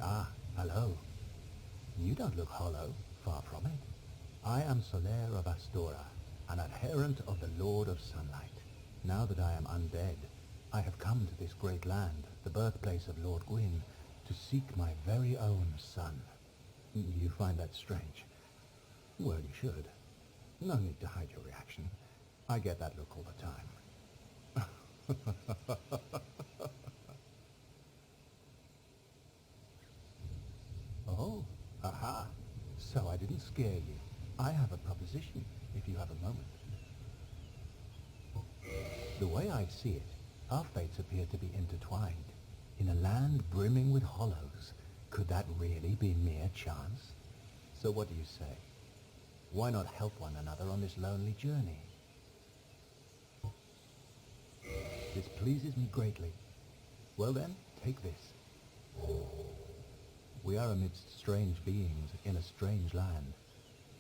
Ah, hello. You don't look hollow, far from it. I am Solaire of Astora, an adherent of the Lord of Sunlight. Now that I am undead, I have come to this great land, the birthplace of Lord Gwyn, to seek my very own son. You find that strange? Well, you should. No need to hide your reaction. I get that look all the time. Oh, aha. So I didn't scare you. I have a proposition, if you have a moment. The way I see it, our fates appear to be intertwined. In a land brimming with hollows, could that really be mere chance? So what do you say? Why not help one another on this lonely journey? This pleases me greatly. Well then, take this. We are amidst strange beings in a strange land.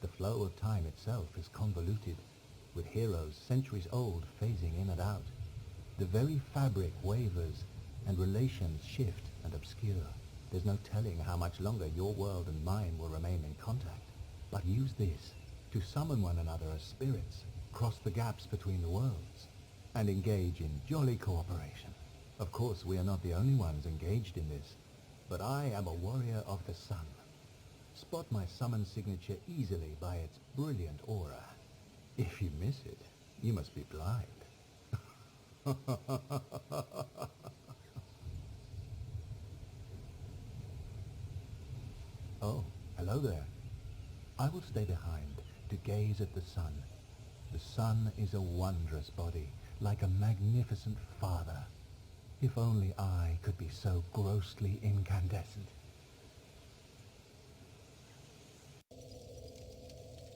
The flow of time itself is convoluted, with heroes centuries old phasing in and out. The very fabric wavers, and relations shift and obscure. There's no telling how much longer your world and mine will remain in contact. But use this to summon one another as spirits, cross the gaps between the worlds, and engage in jolly cooperation. Of course, we are not the only ones engaged in this, but I am a warrior of the sun. Spot my summon signature easily by its brilliant aura. If you miss it, you must be blind. Oh, hello there. I will stay behind to gaze at the sun. The sun is a wondrous body, like a magnificent father. If only I could be so grossly incandescent.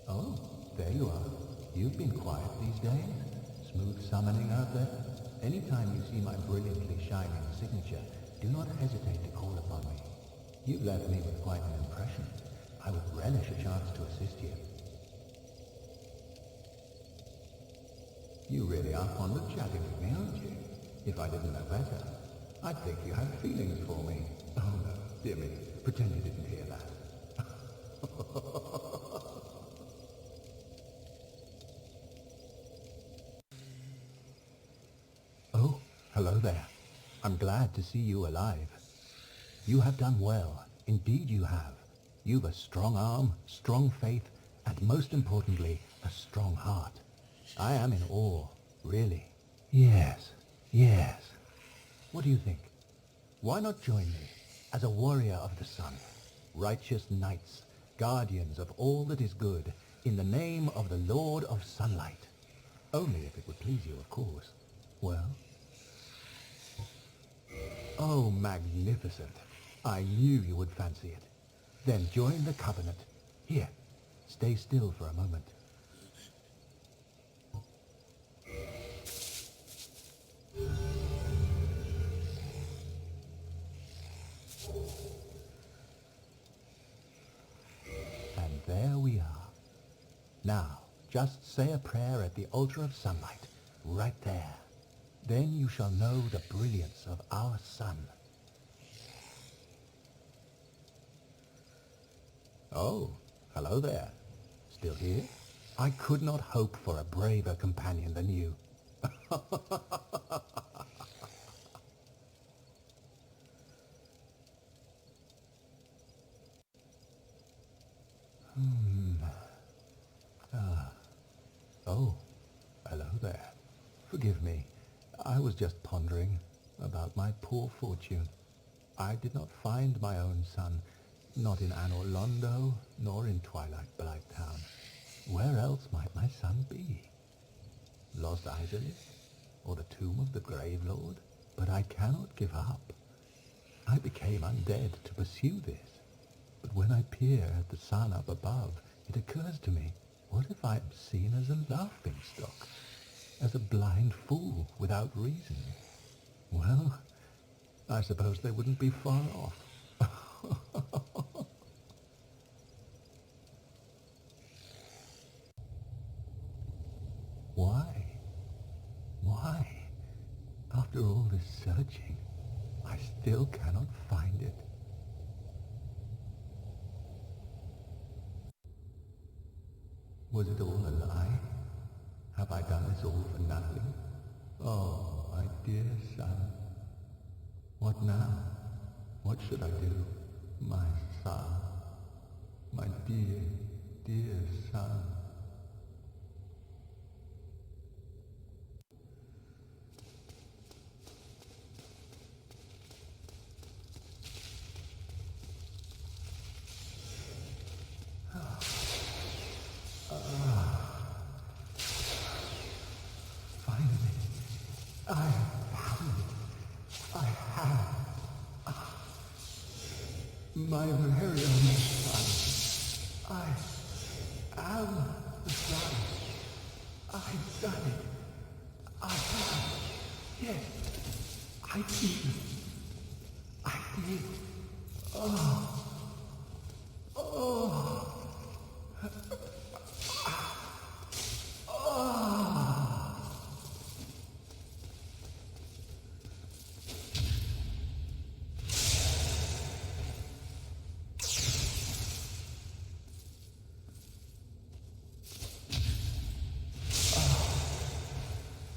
Oh, there you are. You've been quiet these days. Smooth summoning out there. Anytime you see my brilliantly shining signature, do not hesitate to call upon me. You've left me with quite an impression. I would relish a chance to assist you. You really are fond of chatting with me, aren't you? If I didn't know better, I'd think you had feelings for me. Oh no, dear me, pretend you didn't hear that. Oh, hello there. I'm glad to see you alive. You have done well. Indeed you have. You've a strong arm, strong faith, and most importantly, a strong heart. I am in awe, really. Yes, yes. What do you think? Why not join me as a warrior of the sun? Righteous knights, guardians of all that is good, in the name of the Lord of Sunlight. Only if it would please you, of course. Well? Oh, magnificent. I knew you would fancy it. Then join the covenant. Here, stay still for a moment. And there we are. Now, just say a prayer at the altar of sunlight, right there. Then you shall know the brilliance of our sun. Oh, hello there. Still here? I could not hope for a braver companion than you. Oh, hello there. Forgive me. I was just pondering about my poor fortune. I did not find my own son, not in Anor Londo, nor in Twilight Blight Town. Where else might my son be? Lost Isolith? Or the tomb of the Grave Lord? But I cannot give up. I became undead to pursue this. But when I peer at the sun up above, it occurs to me, what if I am seen as a laughingstock? As a blind fool without reason? Well, I suppose they wouldn't be far off. Why? Why? After all this searching, I still cannot find it. Was it all a lie? Have I done this all for nothing? Oh, my dear son. What now? What should I do? My son. My dear, dear son. Finally, I found it. I have. My very own son. I am the son. I've done it. I have. Yes, I did. I did. Oh. Oh.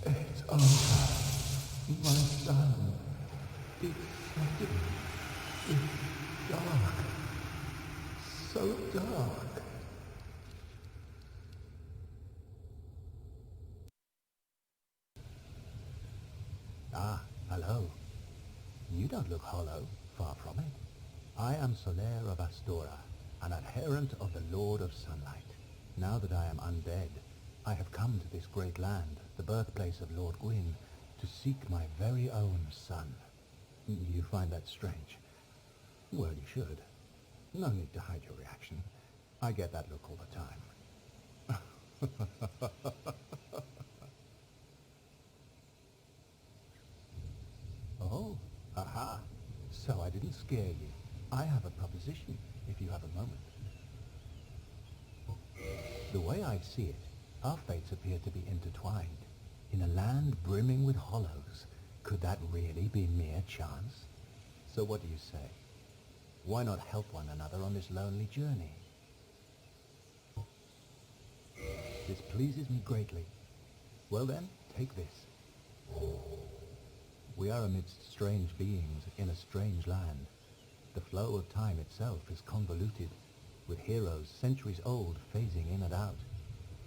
It's over. My son. It's sudden. It's dark. So dark. Ah, hello. You don't look hollow, far from it. I am Solaire of Astora, an adherent of the Lord of Sunlight. Now that I am undead, I have come to this great land, the birthplace of Lord Gwyn, to seek my very own son. You find that strange? Well, you should. No need to hide your reaction. I get that look all the time. Oh, aha. So I didn't scare you. I have a proposition, if you have a moment. The way I see it, our fates appear to be intertwined. In a land brimming with hollows, could that really be mere chance? So what do you say? Why not help one another on this lonely journey? This pleases me greatly. Well then, take this. We are amidst strange beings in a strange land. The flow of time itself is convoluted, with heroes centuries old phasing in and out.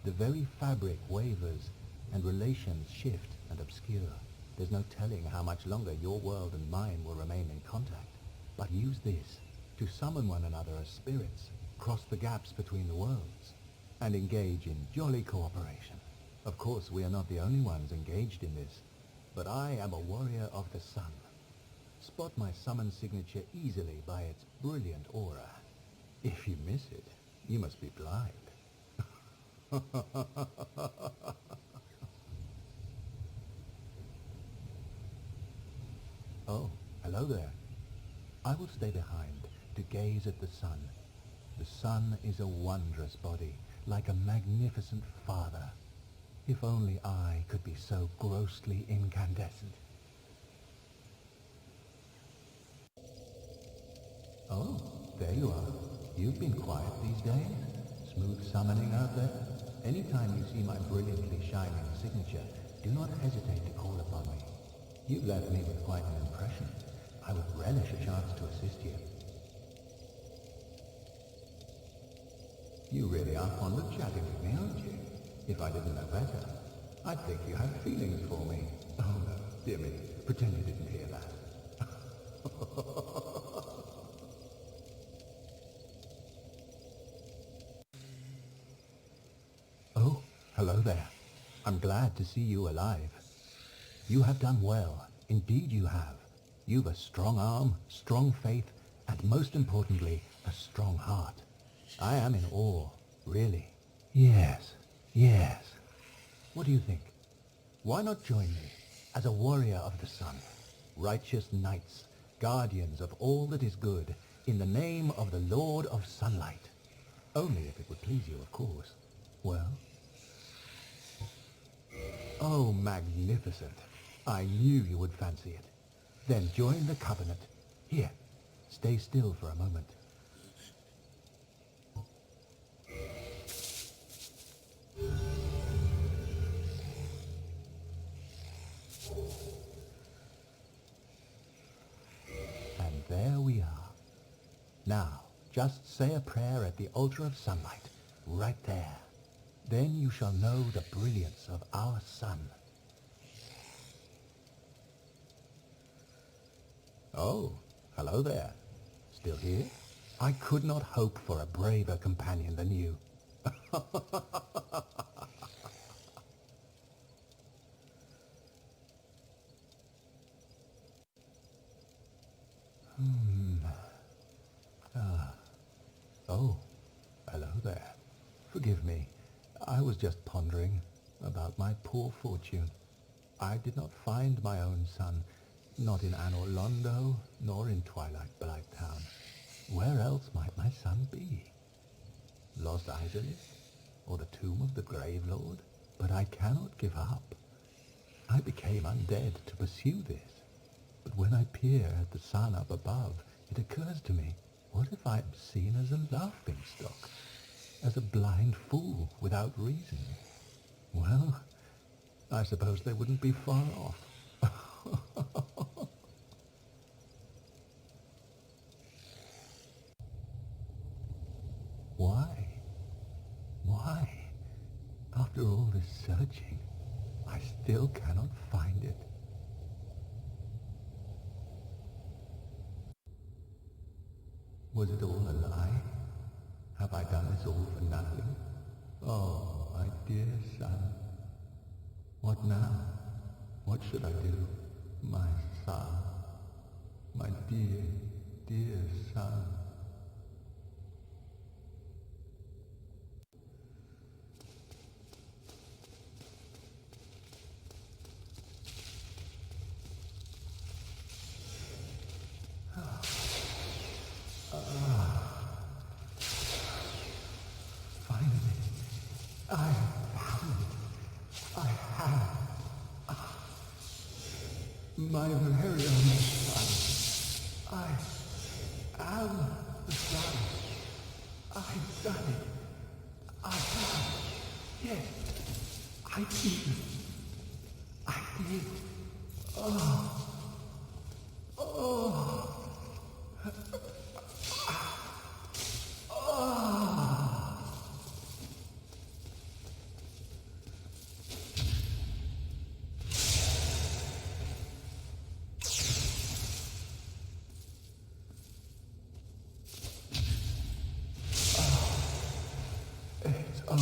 The very fabric wavers, and relations shift and obscure. There's no telling how much longer your world and mine will remain in contact. But use this to summon one another as spirits, cross the gaps between the worlds, and engage in jolly cooperation. Of course, we are not the only ones engaged in this, but I am a warrior of the sun. Spot my summon signature easily by its brilliant aura. If you miss it, you must be blind. Oh, hello there. I will stay behind to gaze at the sun. The sun is a wondrous body, like a magnificent father. If only I could be so grossly incandescent. Oh, there you are. You've been quiet these days. Smooth summoning out there. Anytime you see my brilliantly shining signature, do not hesitate to call upon me. You've left me with quite an impression. I would relish a chance to assist you. You really are fond of chatting with me, aren't you? If I didn't know better, I'd think you had feelings for me. Oh no, dear me, pretend you didn't hear that. Oh, hello there. I'm glad to see you alive. You have done well, indeed you have. You've a strong arm, strong faith, and most importantly, a strong heart. I am in awe, really. Yes, yes. What do you think? Why not join me as a warrior of the sun, righteous knights, guardians of all that is good, in the name of the Lord of Sunlight? Only if it would please you, of course. Well? Oh, magnificent. I knew you would fancy it. Then join the covenant. Here, stay still for a moment. Now, just say a prayer at the altar of sunlight, right there. Then you shall know the brilliance of our sun. Oh, hello there. Still here? I could not hope for a braver companion than you. Oh, hello there. Forgive me. I was just pondering about my poor fortune. I did not find my own son, not in Anor Londo, nor in Twilight Blighttown. Where else might my son be? Lost Isolith, or the tomb of the Grave Lord? But I cannot give up. I became undead to pursue this. But when I peer at the sun up above, it occurs to me, what if I am seen as a laughingstock, as a blind fool without reason? Well, I suppose they wouldn't be far off. Why? Why? After all this searching, I still cannot find it. Was it all a lie? Have I done this all for nothing? Oh, my dear son. What now? What should I do? My son. My dear, dear son. Finally, I found it. I have. My very own son. I am the son. I've done it. I have. Yes, I did. I did. Oh. Oh. It's over.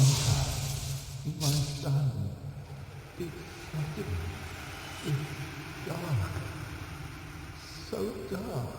My son. It's sudden. It's dark. So dark.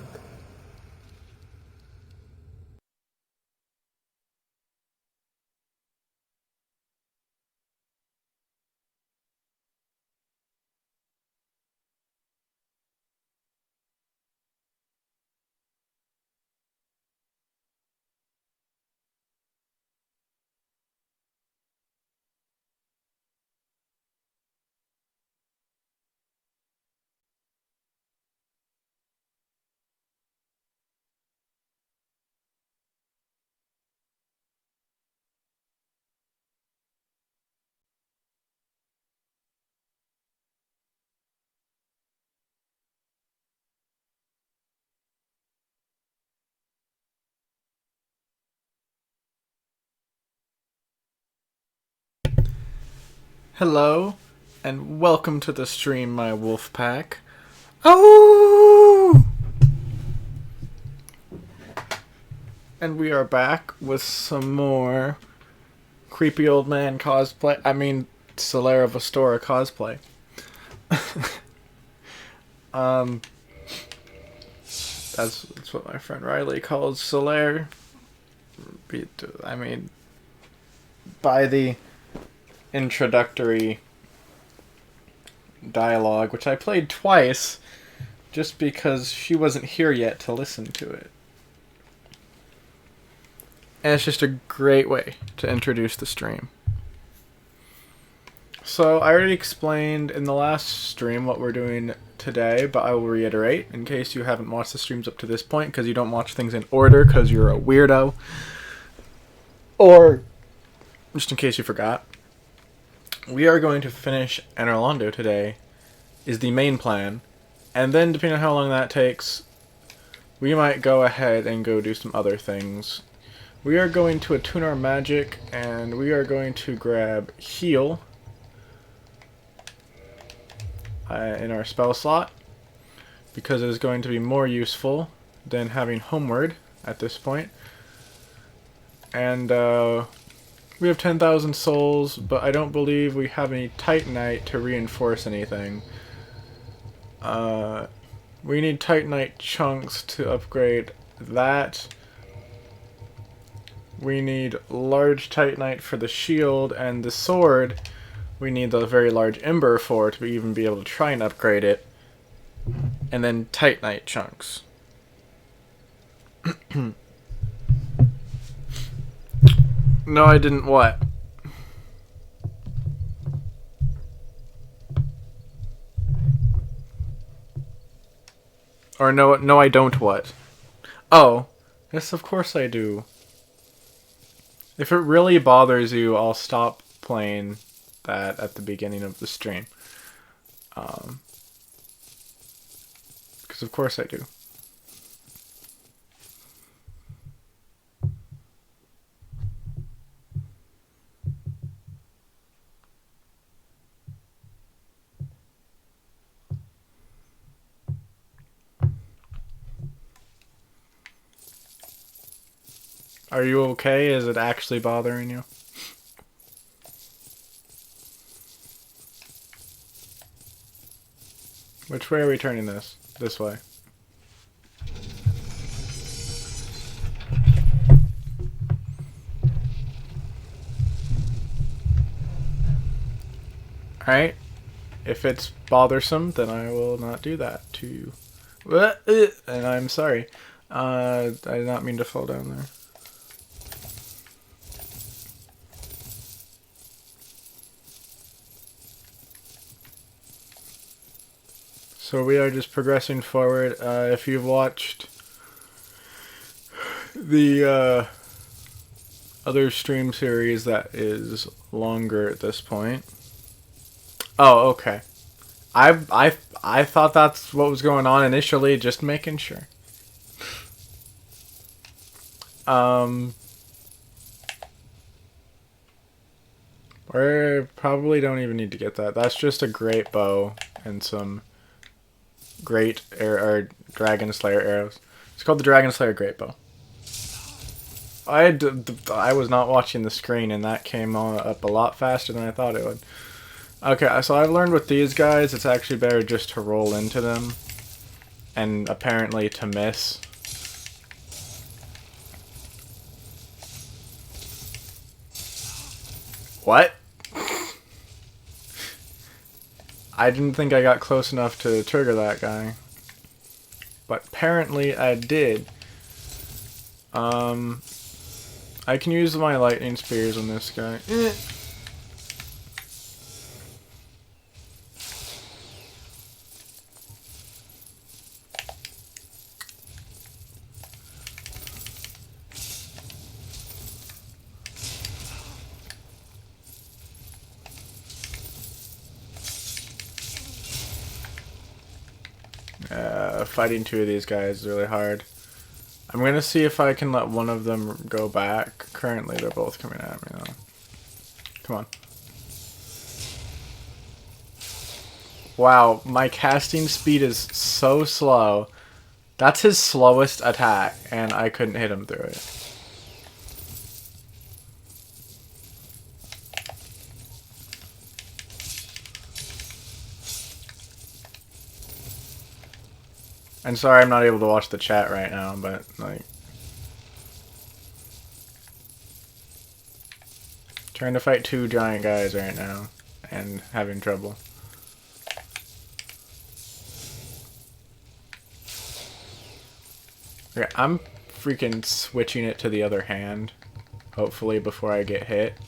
Hello, and welcome to the stream, my wolf pack. Oh! And we are back with some more creepy old man cosplay. I mean, Solaire of Astora cosplay. That's what my friend Riley calls Solaire. I mean, by the introductory dialogue, which I played twice just because she wasn't here yet to listen to it. And it's just a great way to introduce the stream. So I already explained in the last stream what we're doing today, but I will reiterate in case you haven't watched the streams up to this point because you don't watch things in order because you're a weirdo, or just in case you forgot. We are going to finish Anor Londo today, is the main plan, and then depending on how long that takes, we might go ahead and go do some other things. We are going to attune our magic, and we are going to grab heal in our spell slot, because it is going to be more useful than having homeward at this point. And we have 10,000 souls, but I don't believe we have any Titanite to reinforce anything. We need Titanite chunks to upgrade that. We need large Titanite for the shield, and the sword we need the very large ember for to even be able to try and upgrade it. And then Titanite chunks. No, I didn't what? Or no, I don't what? Oh, yes, of course I do. If it really bothers you, I'll stop playing that at the beginning of the stream. Because of course I do. Are you okay? Is it actually bothering you? Which way are we turning this? This way. Alright. If it's bothersome, then I will not do that to you. And I'm sorry. I did not mean to fall down there. So we are just progressing forward. If you've watched the other stream series that is longer at this point. Oh, okay. I thought that's what was going on initially, just making sure. We probably don't even need to get that. That's just a great bow and some great Dragon Slayer arrows. It's called the Dragon Slayer Great Bow. I was not watching the screen, and that came up a lot faster than I thought it would. Okay, so I've learned with these guys, it's actually better just to roll into them, and apparently to miss. What? I didn't think I got close enough to trigger that guy. But apparently I did. I can use my lightning spears on this guy. Fighting two of these guys is really hard. I'm gonna see if I can let one of them go back. Currently, they're both coming at me though. Come on. Wow, my casting speed is so slow. That's his slowest attack, and I couldn't hit him through it. And sorry I'm not able to watch the chat right now, but, like... trying to fight two giant guys right now, and having trouble. Okay, I'm freaking switching it to the other hand, hopefully before I get hit.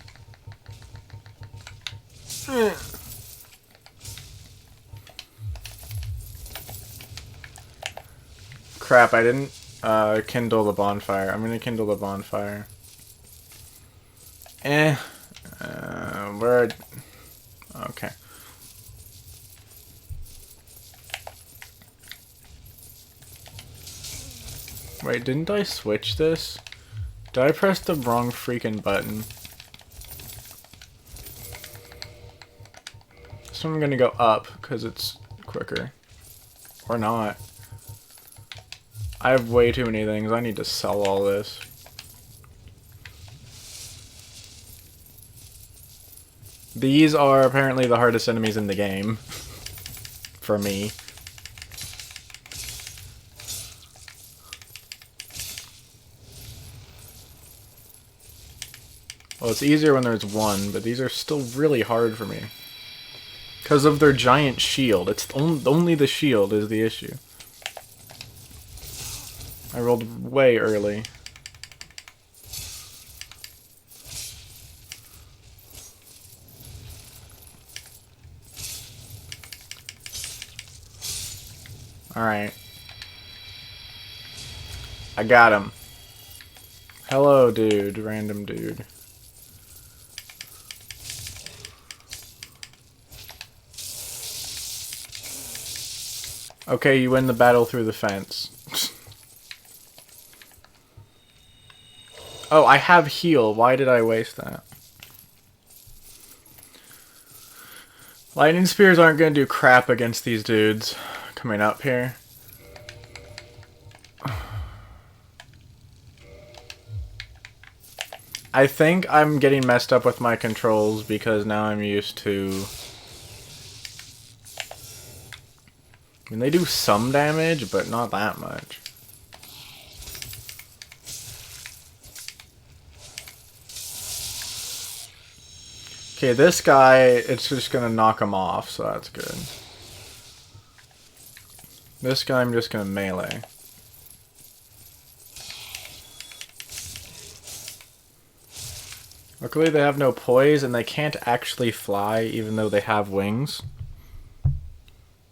Crap, I didn't kindle the bonfire. I'm gonna kindle the bonfire. Where? Okay. Wait, didn't I switch this? Did I press the wrong freaking button? So I'm gonna go up, because it's quicker. Or not. I have way too many things. I need to sell all this. These are apparently the hardest enemies in the game. For me. Well, it's easier when there's one, but these are still really hard for me. Because of their giant shield. It's only the shield is the issue. I rolled way early. Alright. I got him. Hello, dude. Random dude. Okay, you win the battle through the fence. Oh, I have heal. Why did I waste that? Lightning spears aren't going to do crap against these dudes coming up here. I think I'm getting messed up with my controls because now I'm used to... I mean, they do some damage, but not that much. Okay, this guy, it's just gonna knock him off, so that's good. This guy I'm just gonna melee. Luckily they have no poise, and they can't actually fly, even though they have wings.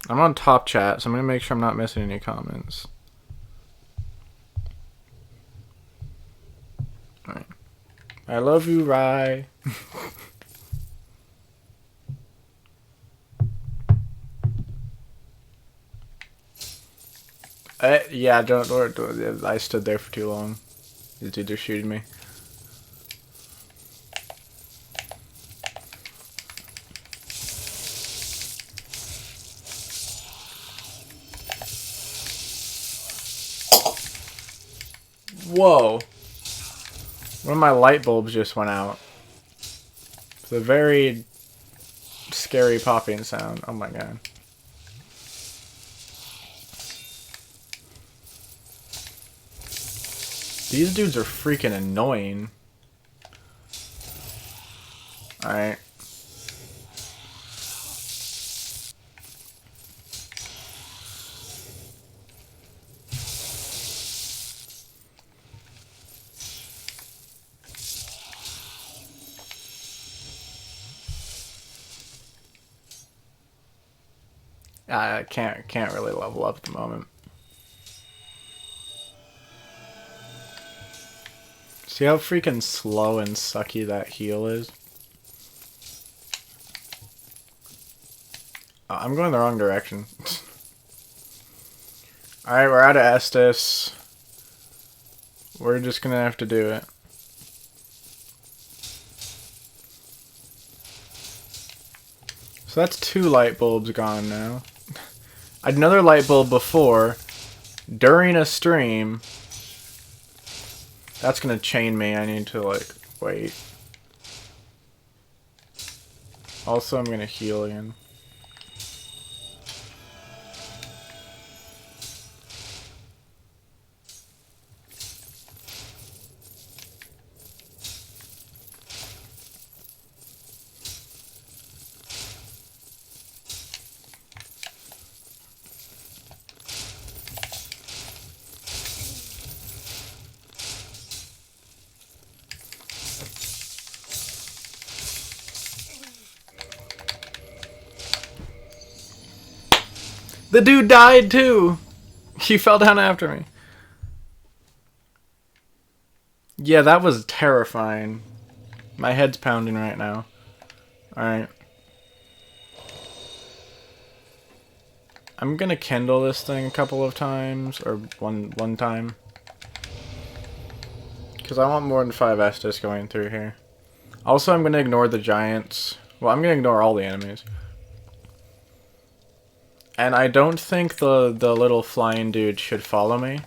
I'm on top chat, so I'm gonna make sure I'm not missing any comments. Alright. I love you, Rye. Yeah, don't, I stood there for too long. These dudes are shooting me. Whoa. One of my light bulbs just went out. It's a very scary popping sound. Oh my god. These dudes are freaking annoying. Alright. I can't really level up at the moment. See how freaking slow and sucky that heal is? I'm going the wrong direction. Alright, we're out of Estus. We're just gonna have to do it. So that's 2 light bulbs gone now. I had another light bulb before, during a stream. That's gonna chain me. I need to, like, wait. Also, I'm gonna heal again. The dude died too! He fell down after me. Yeah, that was terrifying. My head's pounding right now. Alright. I'm gonna kindle this thing a couple of times, or one time. Because I want more than 5 Estus going through here. Also, I'm going to ignore the giants. Well, I'm going to ignore all the enemies. And I don't think the little flying dude should follow me.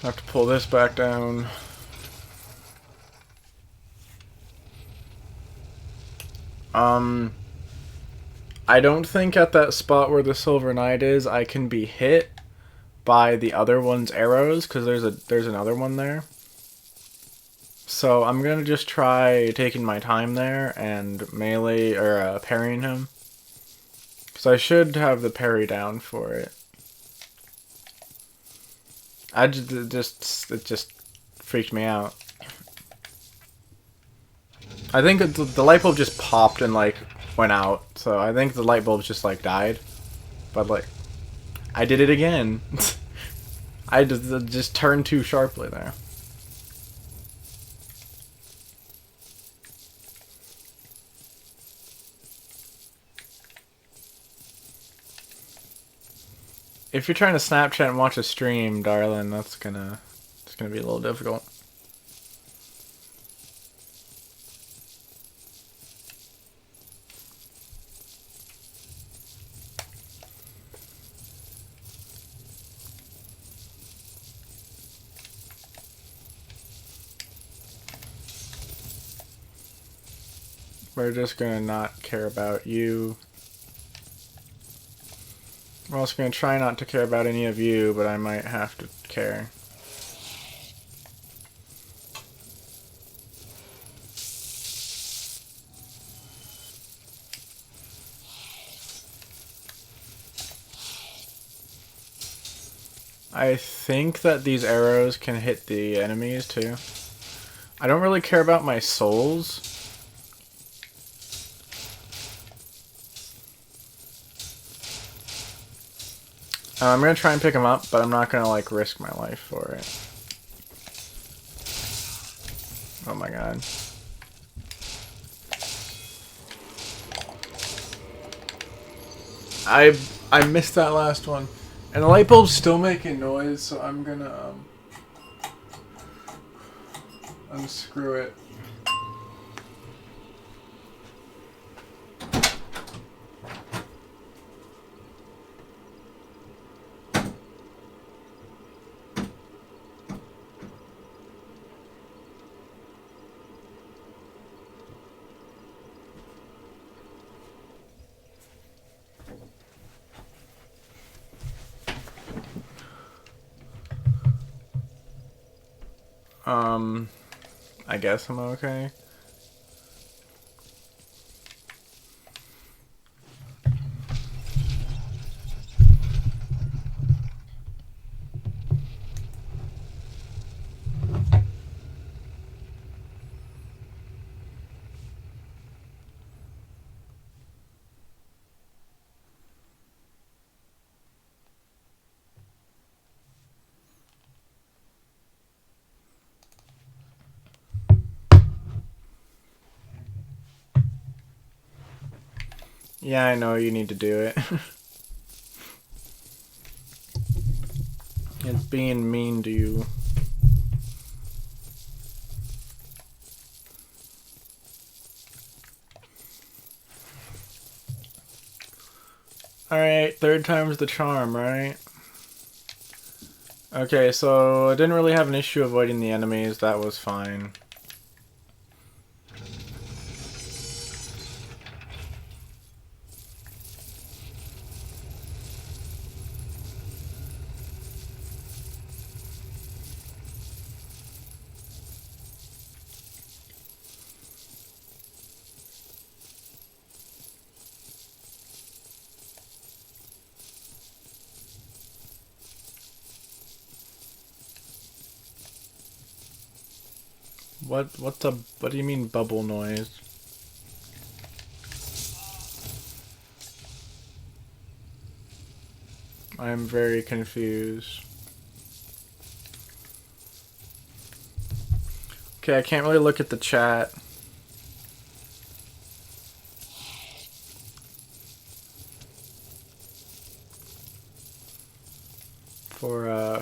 I have to pull this back down. I don't think at that spot where the Silver Knight is, I can be hit by the other one's arrows, because there's another one there. So I'm gonna just try taking my time there and melee or parrying him, because I should have the parry down for it. It just freaked me out. I think the light bulb just popped and like went out, so I think the light bulb just like died. But like, I did it again. I just turned too sharply there. If you're trying to Snapchat and watch a stream, darling, it's gonna be a little difficult. We're just gonna not care about you. We're also gonna try not to care about any of you, but I might have to care. I think that these arrows can hit the enemies too. I don't really care about my souls. I'm gonna try and pick him up, but I'm not gonna like risk my life for it. Oh my god. I missed that last one. And the light bulb's still making noise, so I'm gonna unscrew it. I guess I'm okay. Yeah, I know you need to do it. It's being mean to you. Alright, third time's the charm, right? Okay, so I didn't really have an issue avoiding the enemies, that was fine. What do you mean bubble noise? I'm very confused. Okay, I can't really look at the chat.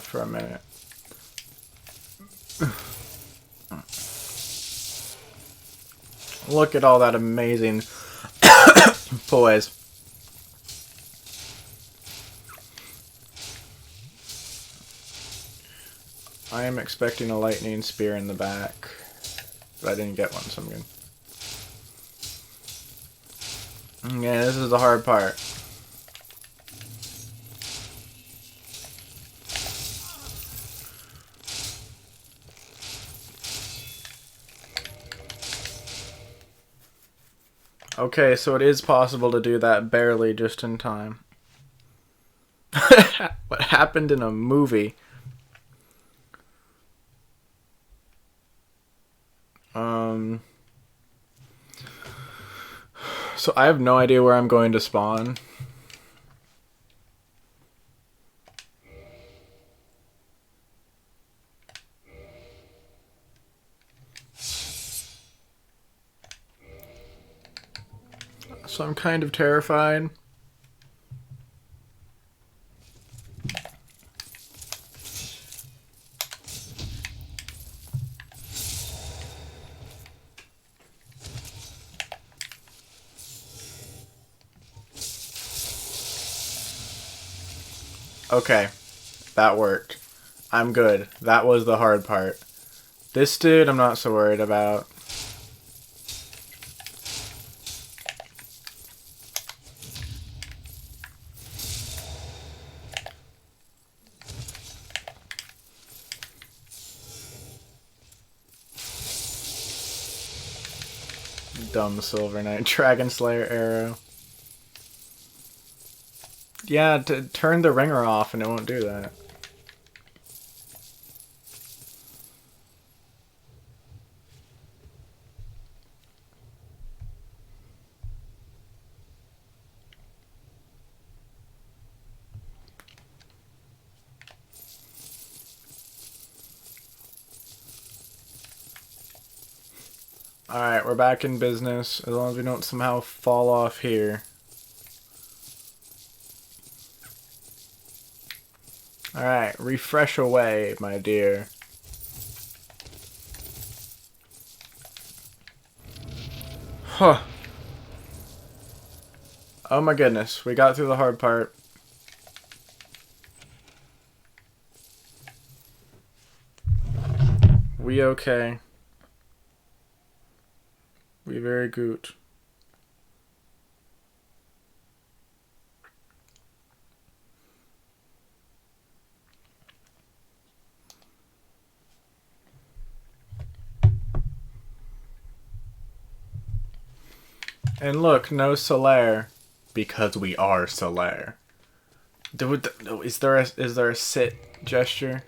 For a minute. Look at all that amazing poise. I am expecting a lightning spear in the back, but I didn't get one, so I'm good. Yeah, this is the hard part. Okay, so it is possible to do that barely just in time. What happened in a movie? So I have no idea where I'm going to spawn. So I'm kind of terrified. Okay, that worked. I'm good. That was the hard part. This dude I'm not so worried about. Dumb Silver Knight. Dragon Slayer arrow. Yeah, turn the ringer off and it won't do that. Alright, we're back in business, as long as we don't somehow fall off here. Alright, refresh away, my dear. Huh. Oh my goodness, we got through the hard part. We okay. We very good. And look, no Solaire, because we are Solaire. Is there a sit gesture?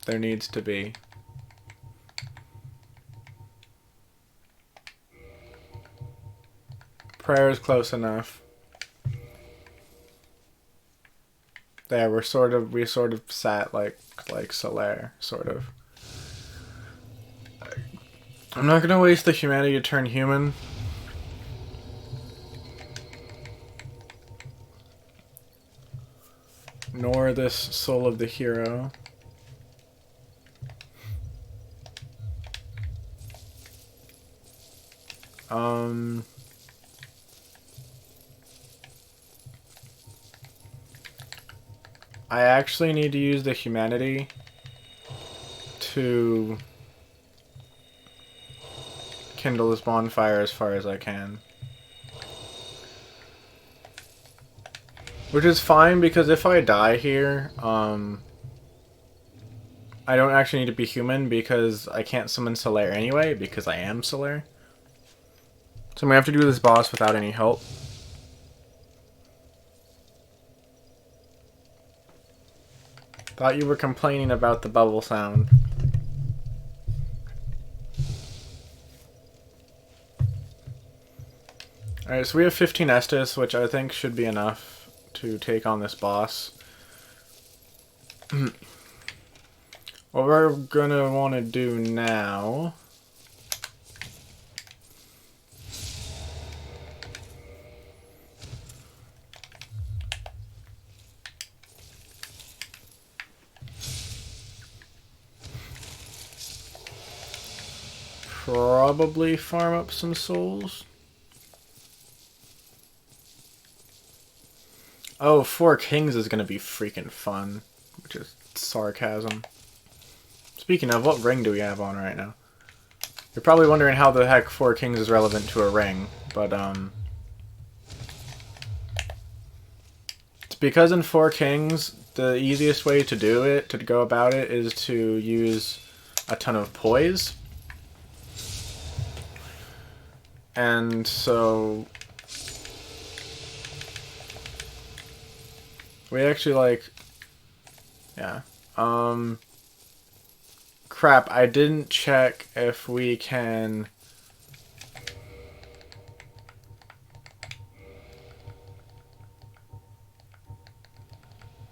There needs to be. Prayer is close enough. There, we sort of sat like Solaire, sort of. I'm not gonna waste the humanity to turn human. Nor this soul of the hero. I actually need to use the humanity to kindle this bonfire as far as I can. Which is fine, because if I die here, I don't actually need to be human, because I can't summon Solaire anyway, because I am Solaire. So I'm going to have to do this boss without any help. Thought you were complaining about the bubble sound. Alright, so we have 15 Estus, which I think should be enough to take on this boss. What we're gonna want to do now probably farm up some souls. Oh, Four Kings is gonna be freaking fun, which is sarcasm. Speaking of, what ring do we have on right now? You're probably wondering how the heck Four Kings is relevant to a ring, but it's because in Four Kings, the easiest way to do it, to go about it, is to use a ton of poise. And so we actually like, yeah. Crap, I didn't check if we can...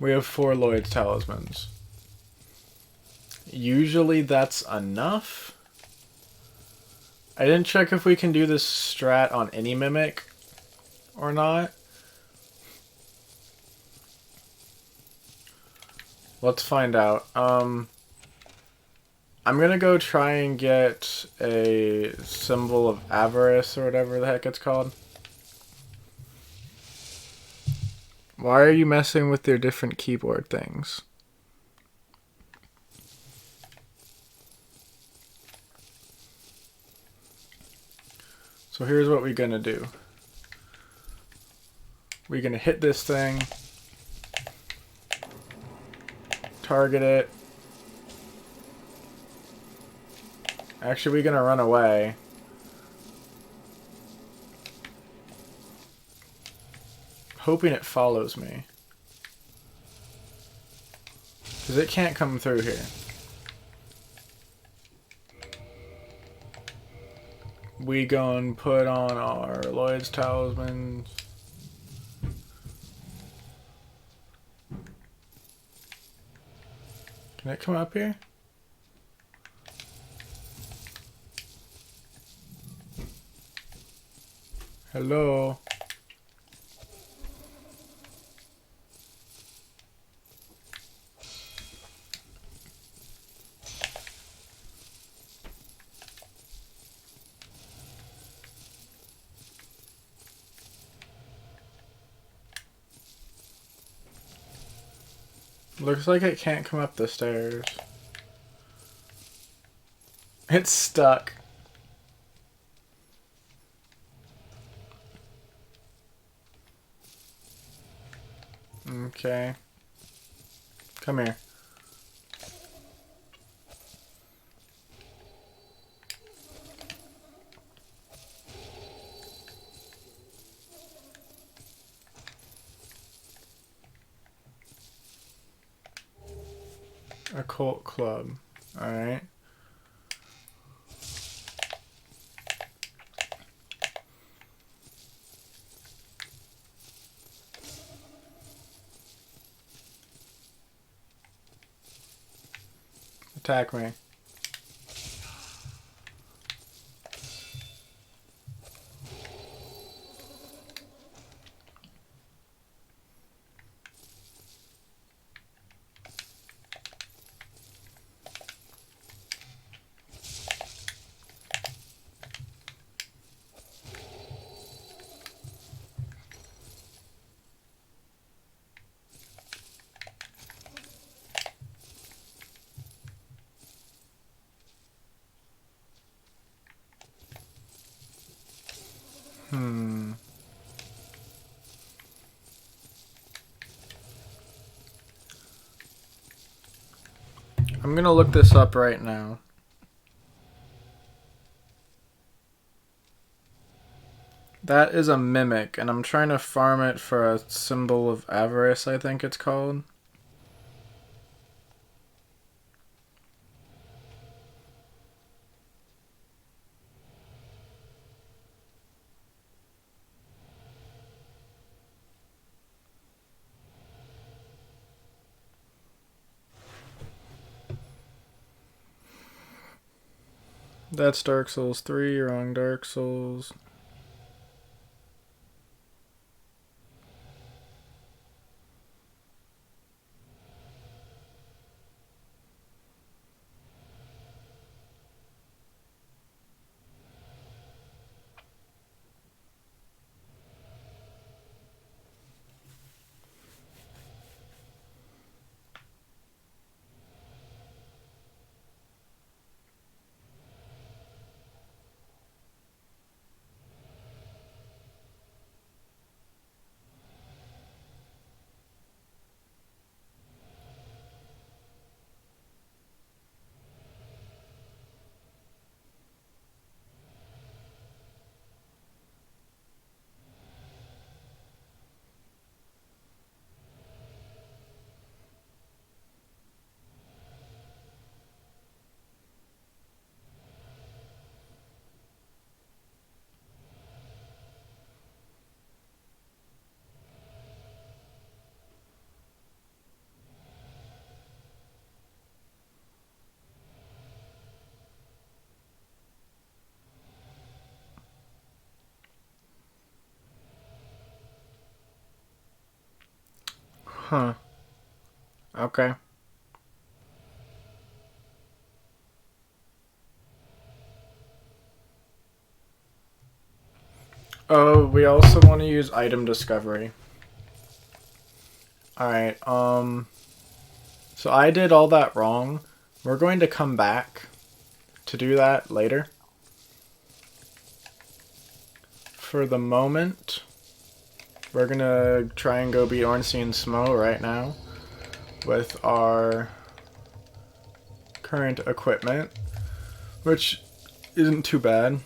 We have 4 Lloyd's talismans. Usually that's enough. I didn't check if we can do this strat on any mimic or not. Let's find out. I'm gonna go try and get a symbol of avarice or whatever the heck it's called. Why are you messing with your different keyboard things? So here's what we're gonna do. We're gonna hit this thing, target it. Actually, we're gonna run away. Hoping it follows me. Because it can't come through here. We gonna put on our Lloyd's talismans. Can it come up here? Hello? Looks like it can't come up the stairs. It's stuck. Okay. Come here. Occult club. Alright. Attack me. I'm gonna look this up right now. That is a mimic, and I'm trying to farm it for a symbol of avarice, I think it's called. That's Dark Souls 3, you're on Dark Souls. Huh. Okay. Oh, we also want to use item discovery. Alright, so I did all that wrong. We're going to come back to do that later. For the moment, we're gonna try and go beat Ornstein Smo right now with our current equipment, which isn't too bad.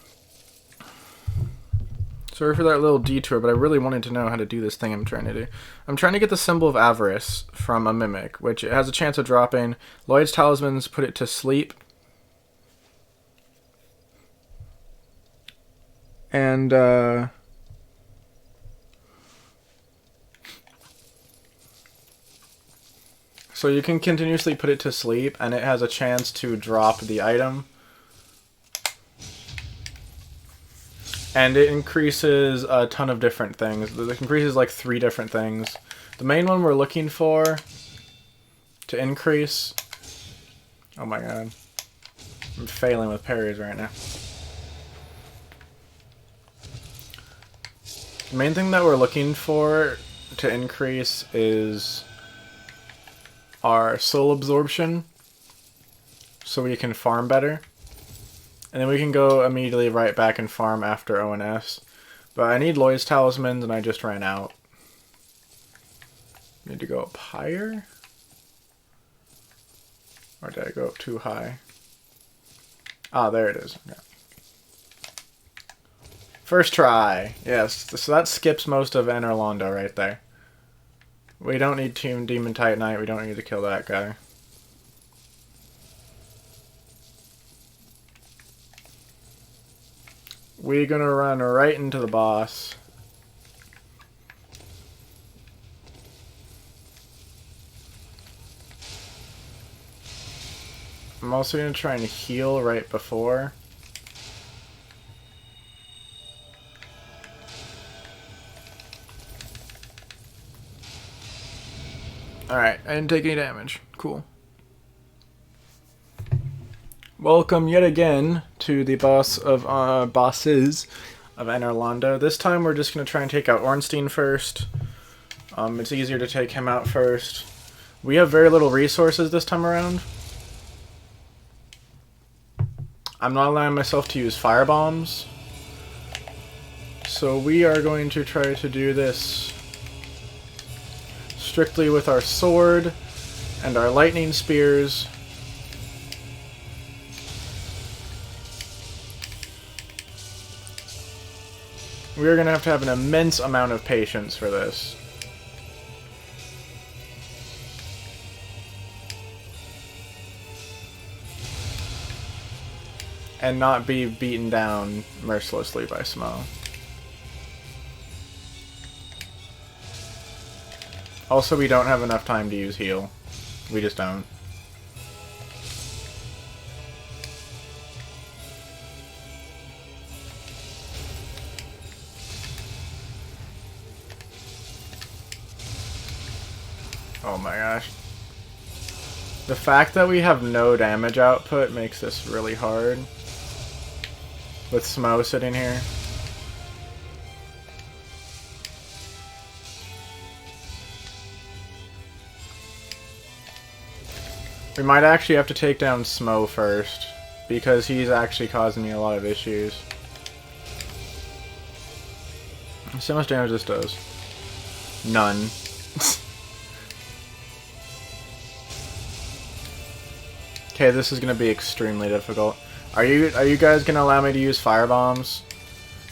Sorry for that little detour, but I really wanted to know how to do this thing I'm trying to do. I'm trying to get the symbol of avarice from a mimic, which it has a chance of dropping. Lloyd's talismans put it to sleep. And, so you can continuously put it to sleep, and it has a chance to drop the item. And it increases a ton of different things. It increases like 3 different things. The main one we're looking for to increase... Oh my god. I'm failing with parries right now. The main thing that we're looking for to increase is our soul absorption, so we can farm better. And then we can go immediately right back and farm after ONS. But I need Lloyd's talismans and I just ran out. Need to go up higher? Or did I go up too high? Ah, there it is. Okay. First try. Yes, so that skips most of Enerlondo right there. We don't need Team Demon Titanite. We don't need to kill that guy. We're gonna run right into the boss. I'm also gonna try and heal right before. Alright, I didn't take any damage. Cool. Welcome yet again to the bosses of Enerlondo. This time we're just going to try and take out Ornstein first. It's easier to take him out first. We have very little resources this time around. I'm not allowing myself to use firebombs. So we are going to try to do this strictly with our sword and our lightning spears. We're going to have an immense amount of patience for this. And not be beaten down mercilessly by Smo. Also, we don't have enough time to use heal. We just don't. Oh my gosh. The fact that we have no damage output makes this really hard. With Smo sitting here. We might actually have to take down Smo first, because he's actually causing me a lot of issues. Let's see how much damage this does. None. Okay, this is gonna be extremely difficult. Are you guys gonna allow me to use fire bombs?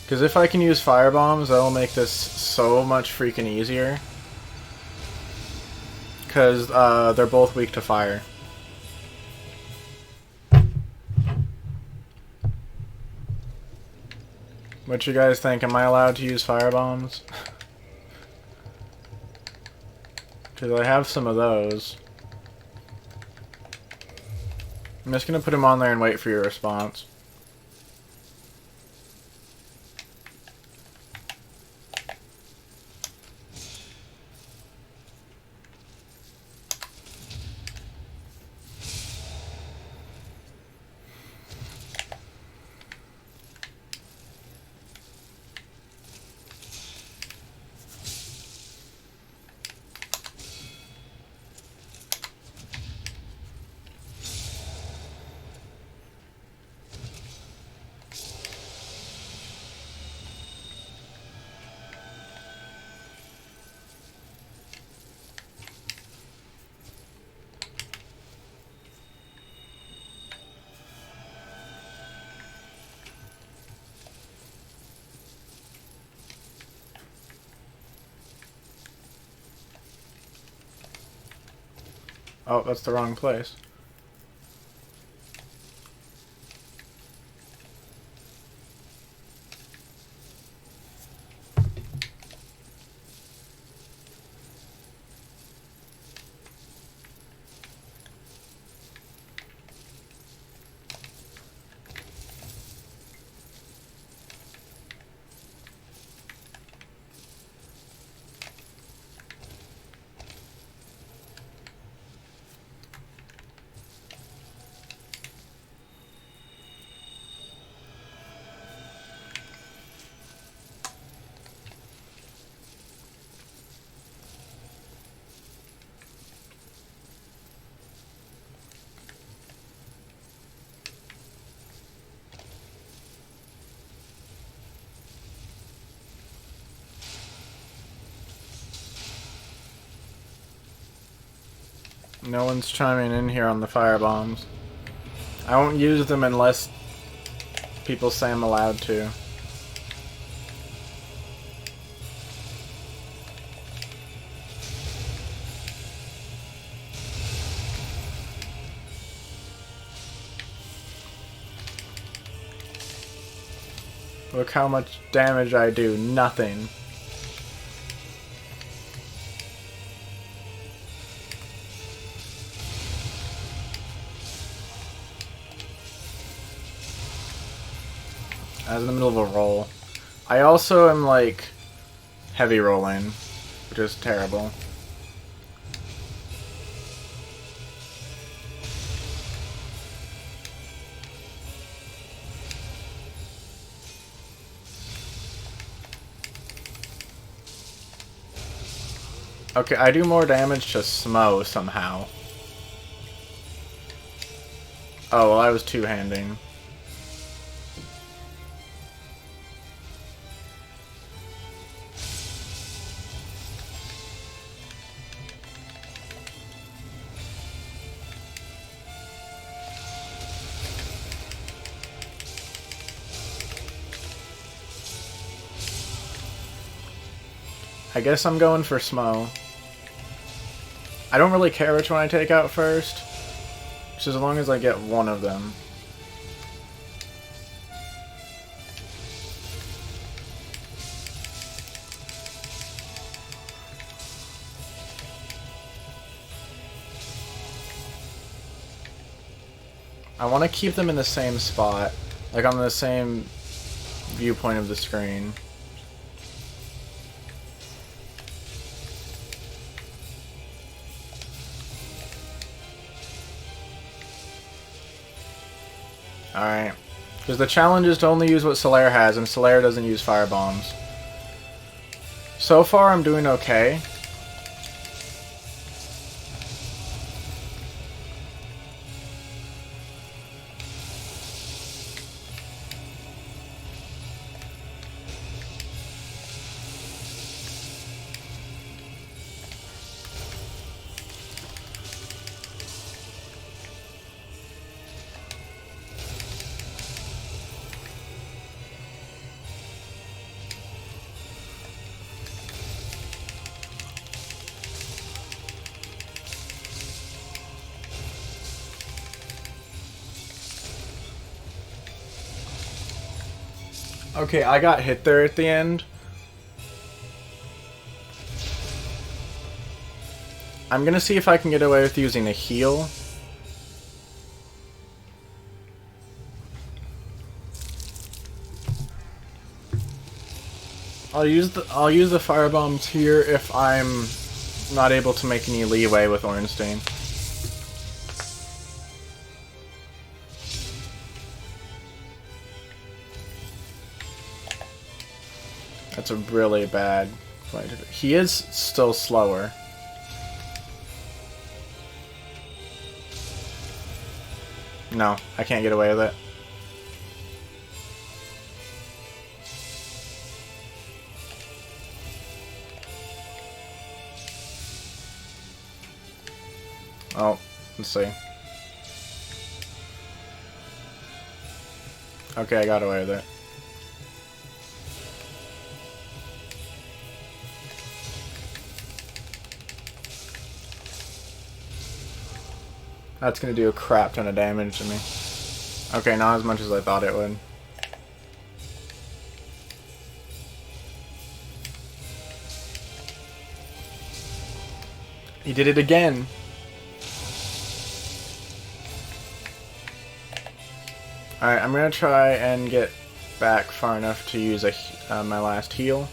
Because if I can use fire bombs, that'll make this so much freaking easier. Because they're both weak to fire. What you guys think? Am I allowed to use fire bombs? Because I have some of those. I'm just gonna put him on there and wait for your response. Oh, that's the wrong place. No one's chiming in here on the fire bombs. I won't use them unless people say I'm allowed to. Look how much damage I do. Nothing. I was in the middle of a roll. I also am like heavy rolling, which is terrible. Okay, I do more damage to Smo somehow. Oh, well, I was two-handing. I guess I'm going for Smo. I don't really care which one I take out first, just as long as I get one of them. I want to keep them in the same spot, like on the same viewpoint of the screen. Alright. Because the challenge is to only use what Solaire has, and Solaire doesn't use fire bombs. So far, I'm doing okay. Okay, I got hit there at the end. I'm gonna see if I can get away with using a heal. I'll use the fire bombs here if I'm not able to make any leeway with Ornstein. That's a really bad fight. He is still slower. No, I can't get away with it. Oh, let's see. Okay, I got away with it. That's gonna do a crap ton of damage to me. Okay, not as much as I thought it would. He did it again. Alright, I'm gonna try and get back far enough to use my last heal.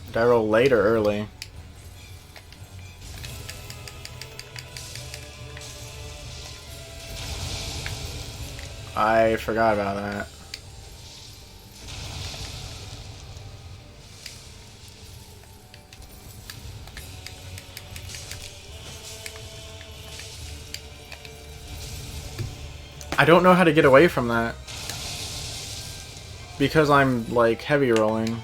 Did I roll late or early? I forgot about that. I don't know how to get away from that. Because I'm, like, heavy rolling.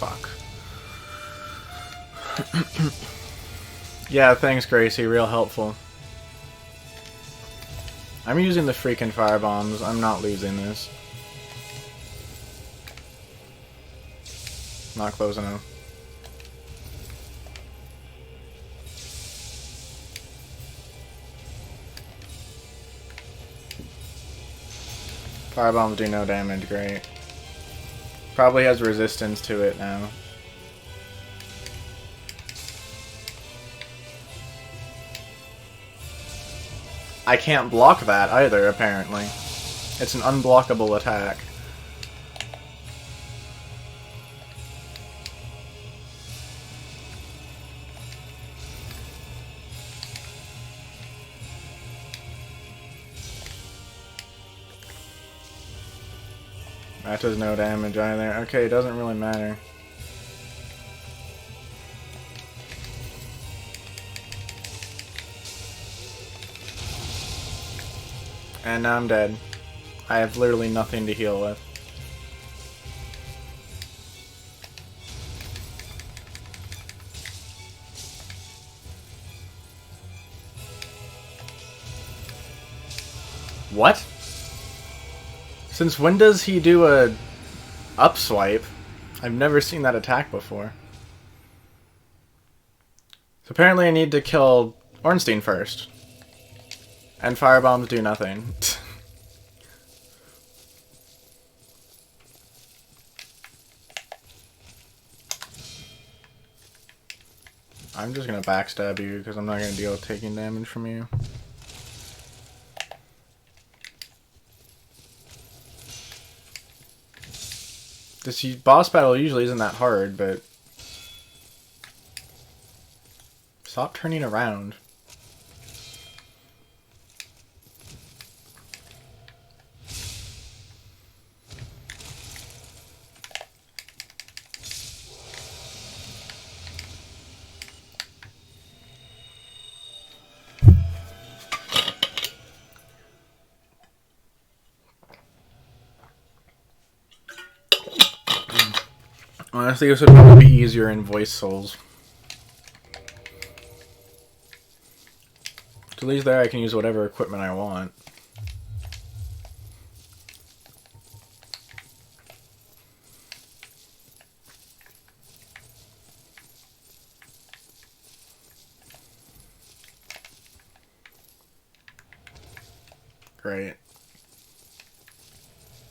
Fuck. Yeah, thanks, Gracie. Real helpful. I'm using the freaking fire bombs. I'm not losing this. Not close enough. Fire bombs do no damage. Great. Probably has resistance to it now. I can't block that either, apparently. It's an unblockable attack. That does no damage either. Okay, it doesn't really matter. And now I'm dead. I have literally nothing to heal with. What? Since when does he do a up swipe? I've never seen that attack before. So apparently I need to kill Ornstein first. And firebombs do nothing. I'm just gonna backstab you because I'm not gonna deal with taking damage from you. This boss battle usually isn't that hard, but... Stop turning around. Honestly, this would probably be easier in Voice Souls. At least there I can use whatever equipment I want. Great.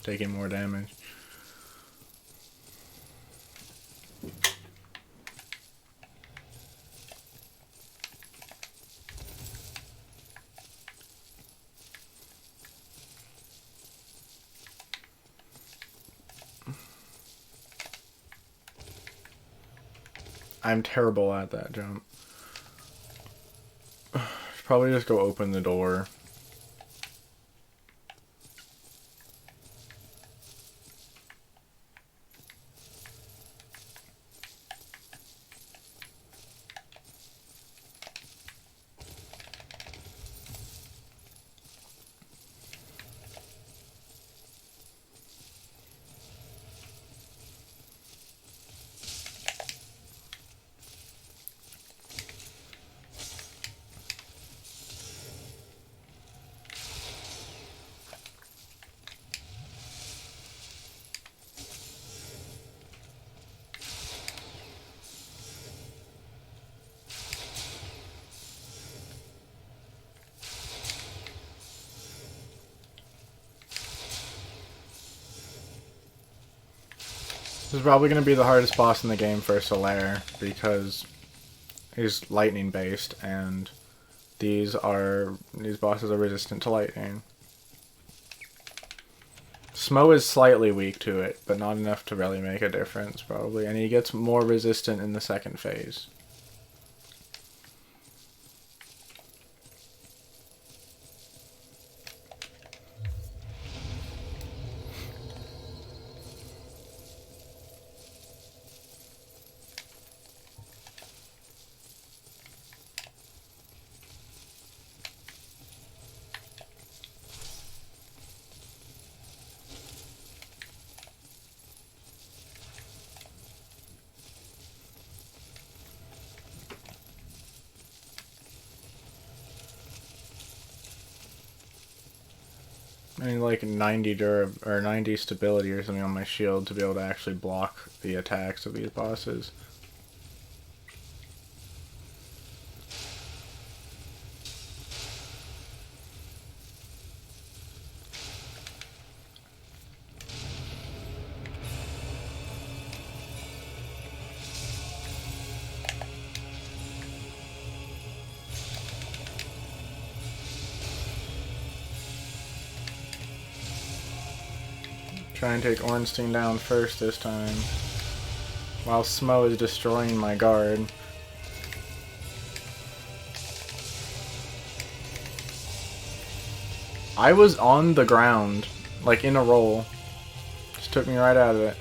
Taking more damage. I'm terrible at that jump. Should probably just go open the door. This is probably going to be the hardest boss in the game for Solaire, because he's lightning based, and these bosses are resistant to lightning. Smo is slightly weak to it, but not enough to really make a difference, probably, and he gets more resistant in the second phase. I need like 90 or 90 stability or something on my shield to be able to actually block the attacks of these bosses. Try and take Ornstein down first this time, while Smo is destroying my guard. I was on the ground, like in a roll. Just took me right out of it.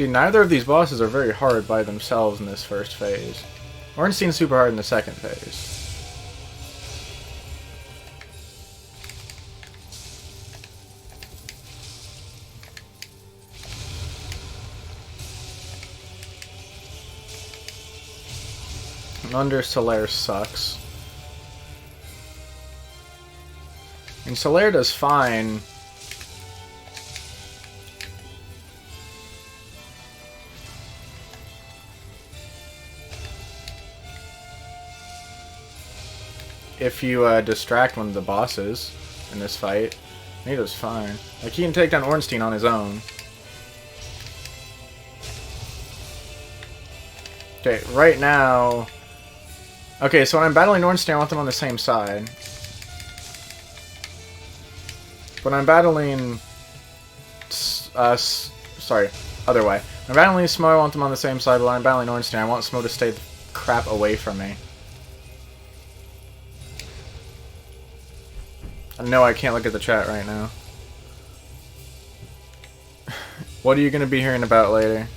See, neither of these bosses are very hard by themselves in this first phase. Ornstein's super hard in the second phase. Under Solaire sucks. And Solaire does fine. If you distract one of the bosses in this fight, he does fine. Like, he can take down Ornstein on his own. Okay, right now... Okay, so when I'm battling Ornstein, I want them on the same side. When I'm battling... sorry, other way. When I'm battling Smo, I want them on the same side, but when I'm battling Ornstein, I want Smo to stay the crap away from me. No, I can't look at the chat right now. What are you going to be hearing about later?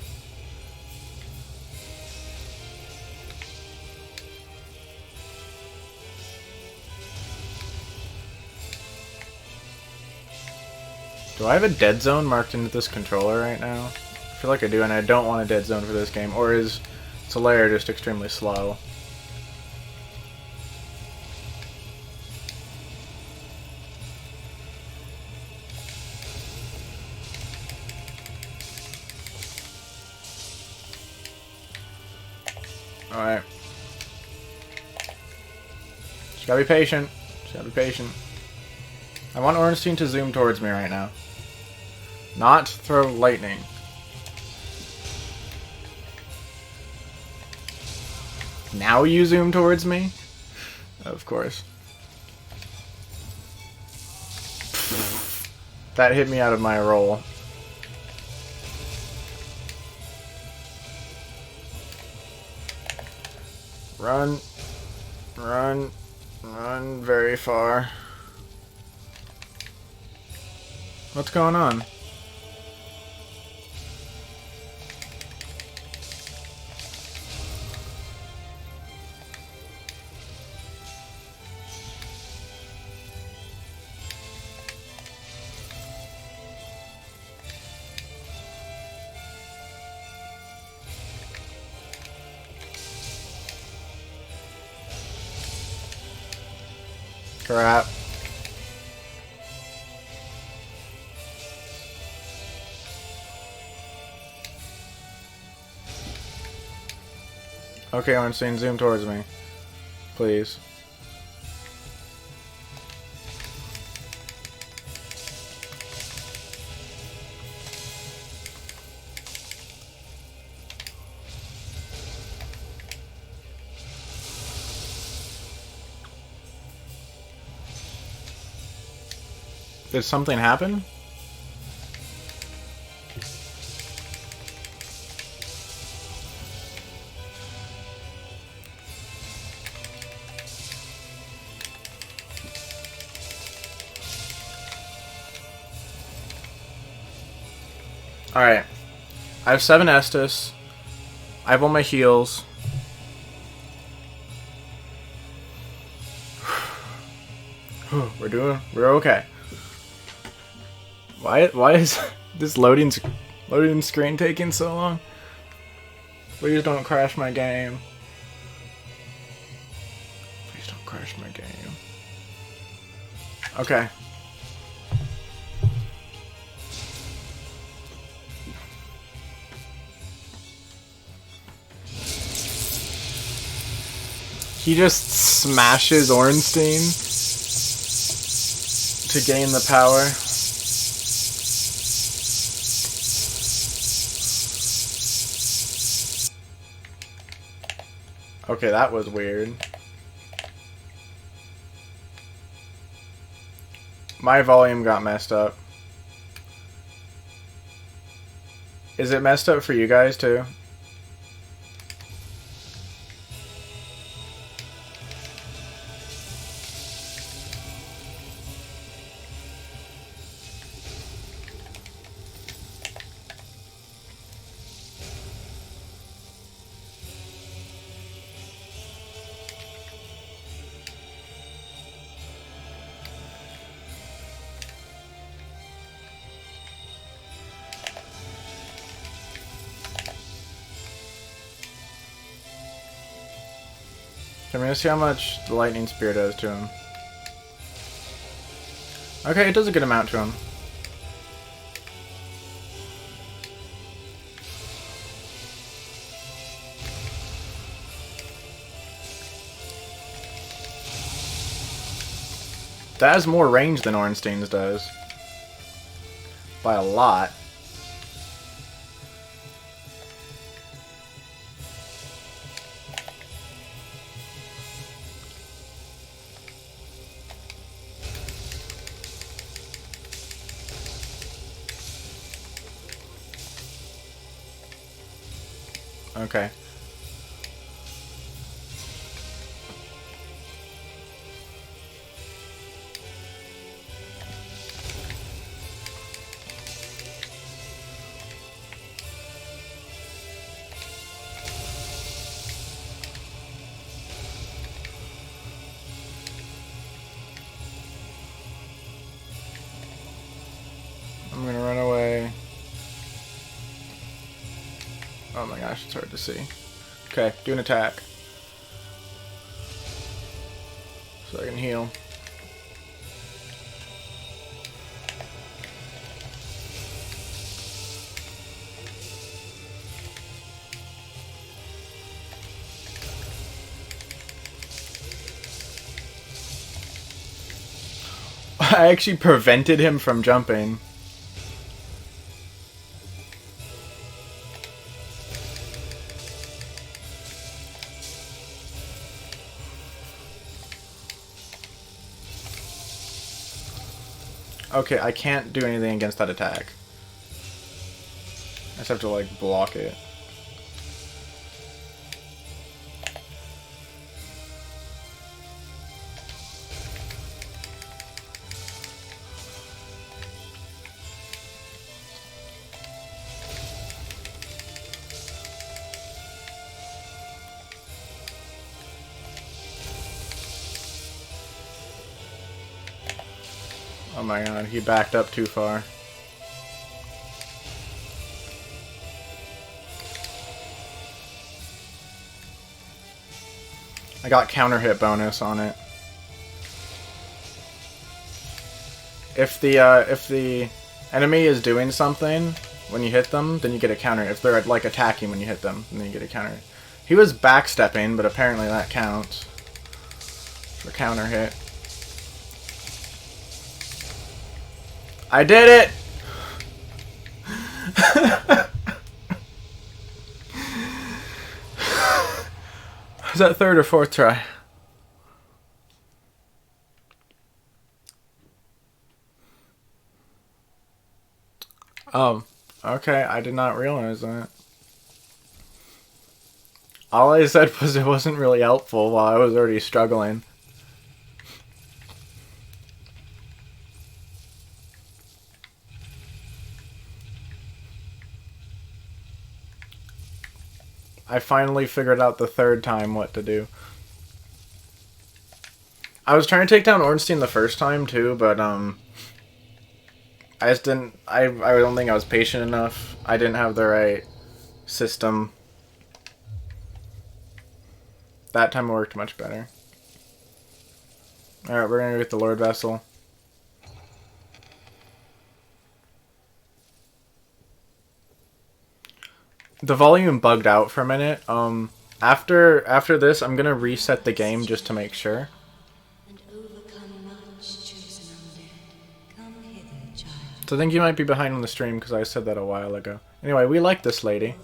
Do I have a dead zone marked into this controller right now? I feel like I do, and I don't want a dead zone for this game. Or is Solaire just extremely slow? Alright. Just gotta be patient. Just gotta be patient. I want Ornstein to zoom towards me right now. Not throw lightning. Now you zoom towards me? Of course. That hit me out of my roll. Run. Run. Run very far. What's going on? Crap. Okay, Ornstein, zoom towards me. Please. Did something happen? Alright. I have 7 Estus. I have all my heals. We're okay. Why is this loading screen taking so long? Please don't crash my game. Please don't crash my game. Okay. He just smashes Ornstein to gain the power. Okay, that was weird. My volume got messed up. Is it messed up for you guys too? I'm gonna see how much the lightning spear does to him. Okay, it does a good amount to him. That has more range than Ornstein's does. By a lot. Okay. I'm gonna run away. Oh my gosh, it's hard to see. Okay, do an attack. So I can heal. I actually prevented him from jumping. Okay, I can't do anything against that attack. I just have to, like, block it. Oh my god, he backed up too far. I got counter hit bonus on it. If the enemy is doing something when you hit them, then you get a counter. If they're like attacking when you hit them, then you get a counter. He was backstepping, but apparently that counts for counter hit. I did it! Was that third or fourth try? Oh, okay, I did not realize that. All I said was it wasn't really helpful while I was already struggling. I finally figured out the third time what to do. I was trying to take down Ornstein the first time too, but I just didn't. I don't think I was patient enough. I didn't have the right system. That time it worked much better. Alright, we're gonna go get the Lord Vessel. The volume bugged out for a minute. After this, I'm gonna reset the game just to make sure. So I think you might be behind on the stream because I said that a while ago. Anyway, we like this lady.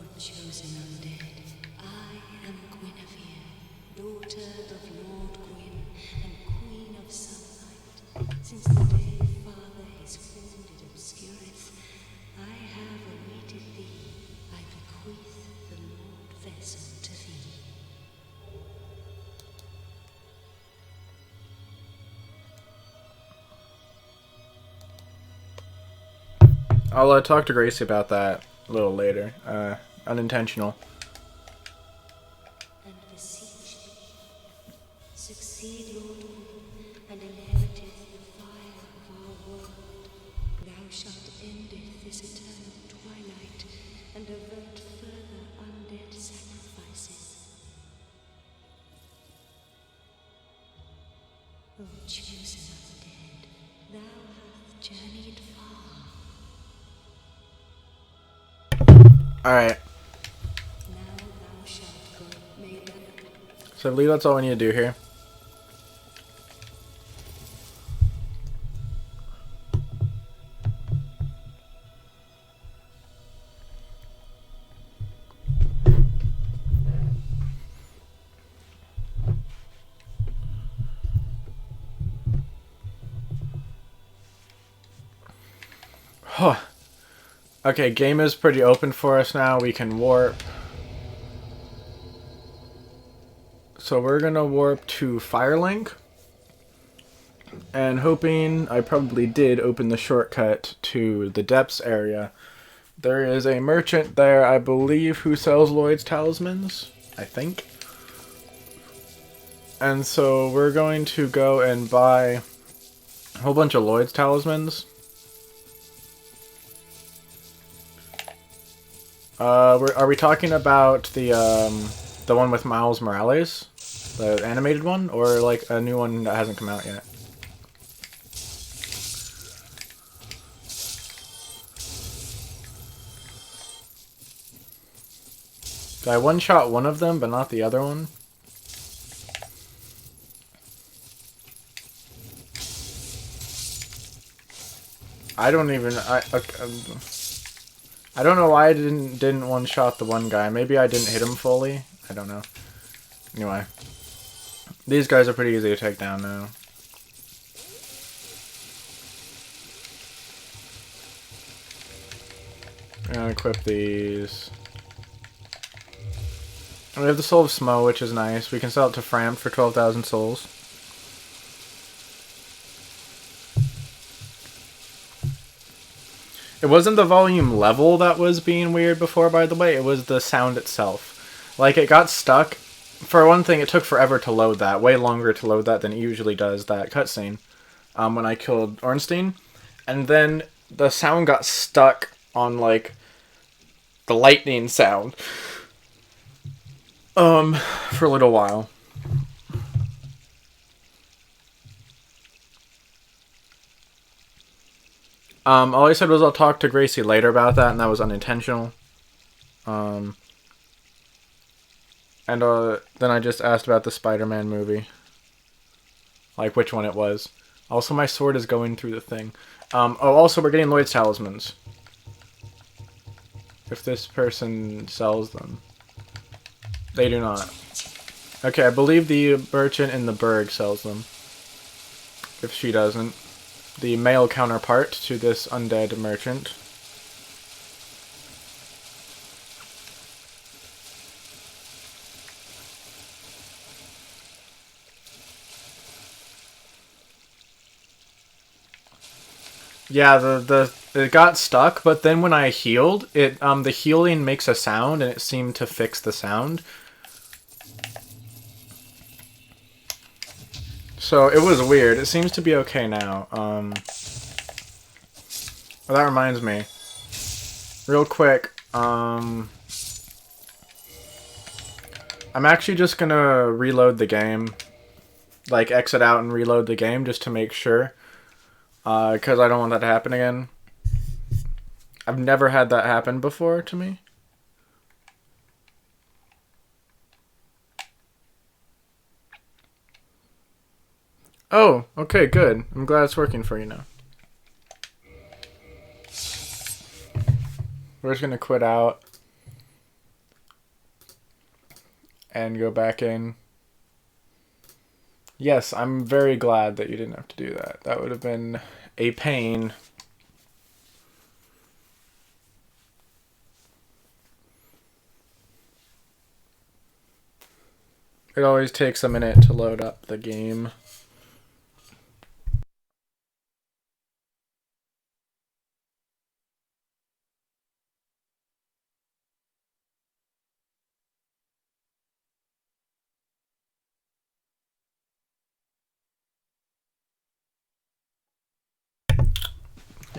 I'll talk to Gracie about that a little later. Unintentional. And beseech thee, succeed, Lord, and inherit the fire of our world. Thou shalt end this eternal twilight and avert further undead sacrifices. chosen of the dead, thou hast journeyed far. Alright. Now thou shalt go, may the So I believe that's all we need to do here. Huh. Okay, game is pretty open for us now. We can warp. So we're gonna warp to Firelink. And hoping, I probably did open the shortcut to the depths area. There is a merchant there, I believe, who sells Lloyd's talismans. I think. And so we're going to go and buy a whole bunch of Lloyd's talismans. Are we talking about the one with Miles Morales? The animated one? Or like a new one that hasn't come out yet? I one-shot one of them, but not the other one. I don't even... I don't know why I didn't one-shot the one guy. Maybe I didn't hit him fully. I don't know. Anyway. These guys are pretty easy to take down now. I'm gonna equip these. And we have the Soul of Smo, which is nice. We can sell it to Fram for 12,000 souls. It wasn't the volume level that was being weird before, by the way. It was the sound itself. Like, it got stuck. For one thing, it took forever to load that. Way longer to load that than it usually does, that cutscene. When I killed Ornstein. And then the sound got stuck on, like, the lightning sound. For a little while. All I said was I'll talk to Gracie later about that, and that was unintentional. And then I just asked about the Spider-Man movie. Like, which one it was. Also, my sword is going through the thing. Also, we're getting Lloyd's talismans. If this person sells them. They do not. Okay, I believe the merchant in the burg sells them. If she doesn't. The male counterpart to this undead merchant. Yeah, it got stuck, but then when I healed, the healing makes a sound, and it seemed to fix the sound. So it was weird. It seems to be okay now. Well, that reminds me. Real quick, I'm actually just gonna reload the game. Like, exit out and reload the game just to make sure. Because I don't want that to happen again. I've never had that happen before to me. Oh, okay, good. I'm glad it's working for you now. We're just gonna quit out. And go back in. Yes, I'm very glad that you didn't have to do that. That would have been a pain. It always takes a minute to load up the game.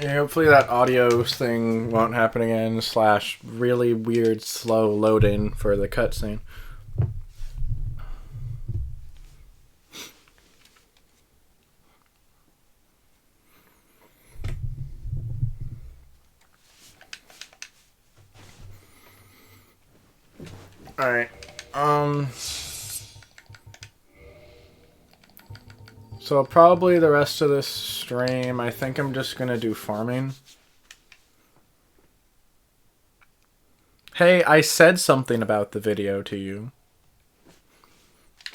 Yeah, hopefully that audio thing won't happen again, / really weird slow loading for the cutscene. Alright. So probably the rest of this stream, I think I'm just gonna do farming. Hey, I said something about the video to you.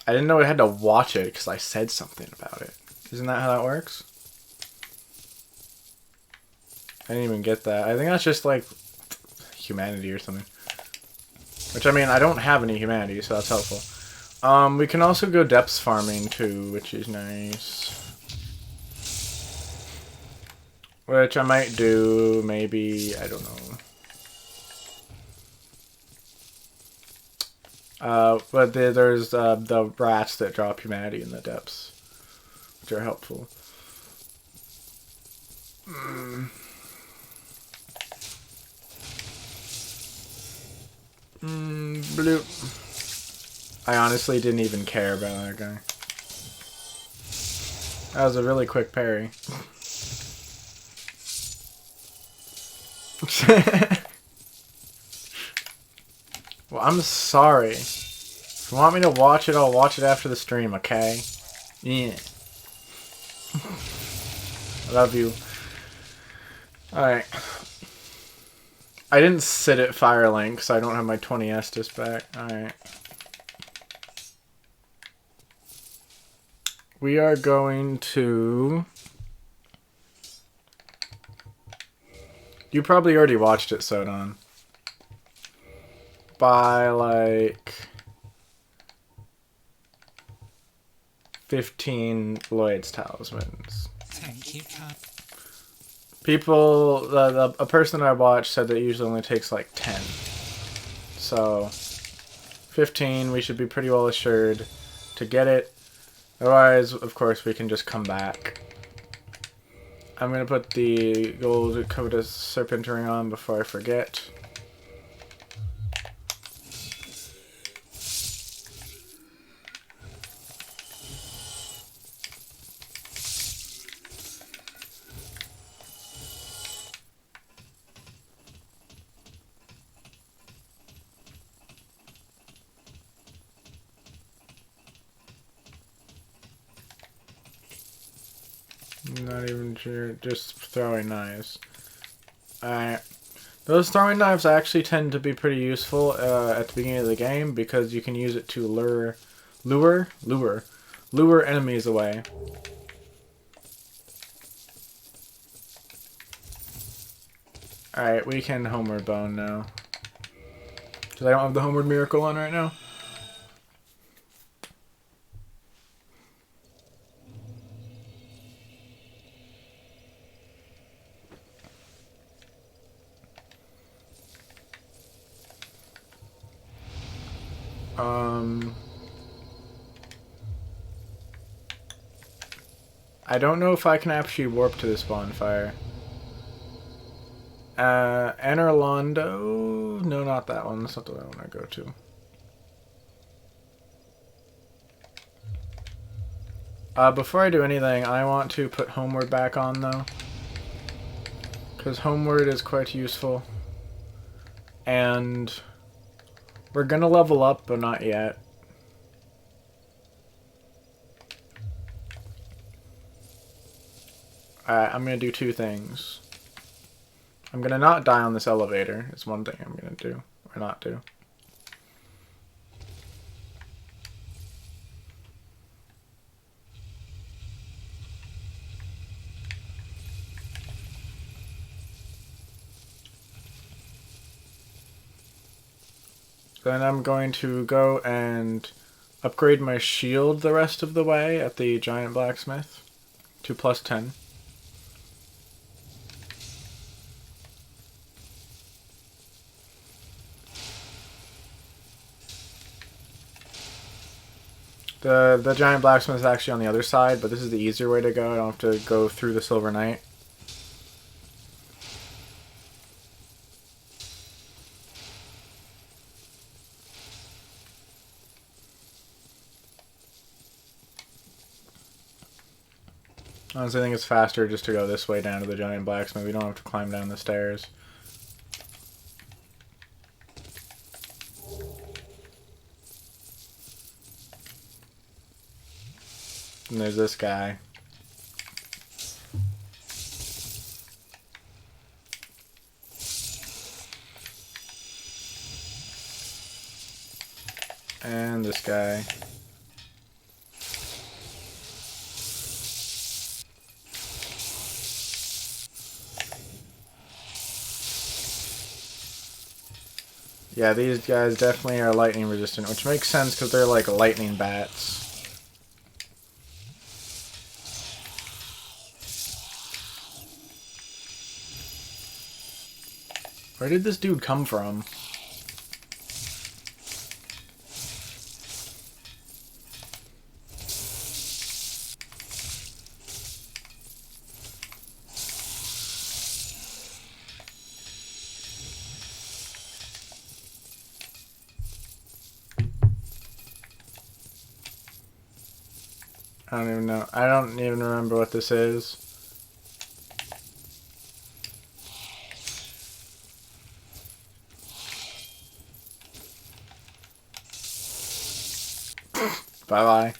I didn't know I had to watch it because I said something about it. Isn't that how that works? I didn't even get that. I think that's just like humanity or something. Which, I mean, I don't have any humanity, so that's helpful. We can also go depths farming too, which is nice. Which I might do, maybe, I don't know. But there's the rats that drop humanity in the depths, which are helpful. Bloop. I honestly didn't even care about that guy. That was a really quick parry. Well, I'm sorry. If you want me to watch it, I'll watch it after the stream, okay? Yeah. I love you. Alright. I didn't sit at Firelink, so I don't have my 20 Estus back. Alright. We are going to... You probably already watched it, Sodon. By, like... 15 Lloyd's Talismans. Thank you, Cat. People, a person I watched said that it usually only takes like 10. So, 15, we should be pretty well assured to get it. Otherwise, of course, we can just come back. I'm going to put the gold Coda Serpent ring on before I forget. Not even sure, just throwing knives. Alright. Those throwing knives actually tend to be pretty useful at the beginning of the game because you can use it to lure enemies away. Alright, we can Homeward Bone now. Because I don't have the Homeward Miracle on right now. I don't know if I can actually warp to this bonfire. Anorlando? No, not that one. That's not the one I want to go to. Before I do anything, I want to put Homeward back on, though. Because Homeward is quite useful. And we're gonna level up, but not yet. Alright, I'm gonna do two things. I'm gonna not die on this elevator. It's one thing I'm gonna do, or not do. Then I'm going to go and upgrade my shield the rest of the way at the giant blacksmith to +10. The giant blacksmith is actually on the other side, but this is the easier way to go. I don't have to go through the Silver Knight. Honestly, I think it's faster just to go this way down to the giant blacksmith. We don't have to climb down the stairs. And there's this guy. And this guy. Yeah, these guys definitely are lightning resistant, which makes sense because they're like lightning bats. Where did this dude come from? I don't even know. I don't even remember what this is. Bye-bye.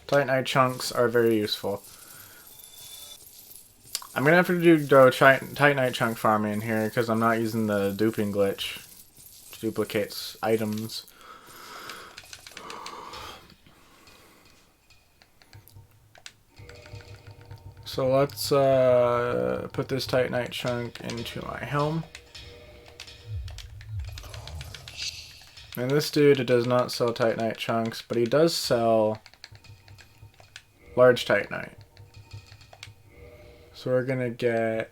Titanite chunks are very useful. I'm gonna have to go Titanite chunk farming in here because I'm not using the duping glitch. Which duplicates items. So let's put this Titanite chunk into my helm. And this dude does not sell Titanite chunks, but he does sell large Titanite. So we're gonna get...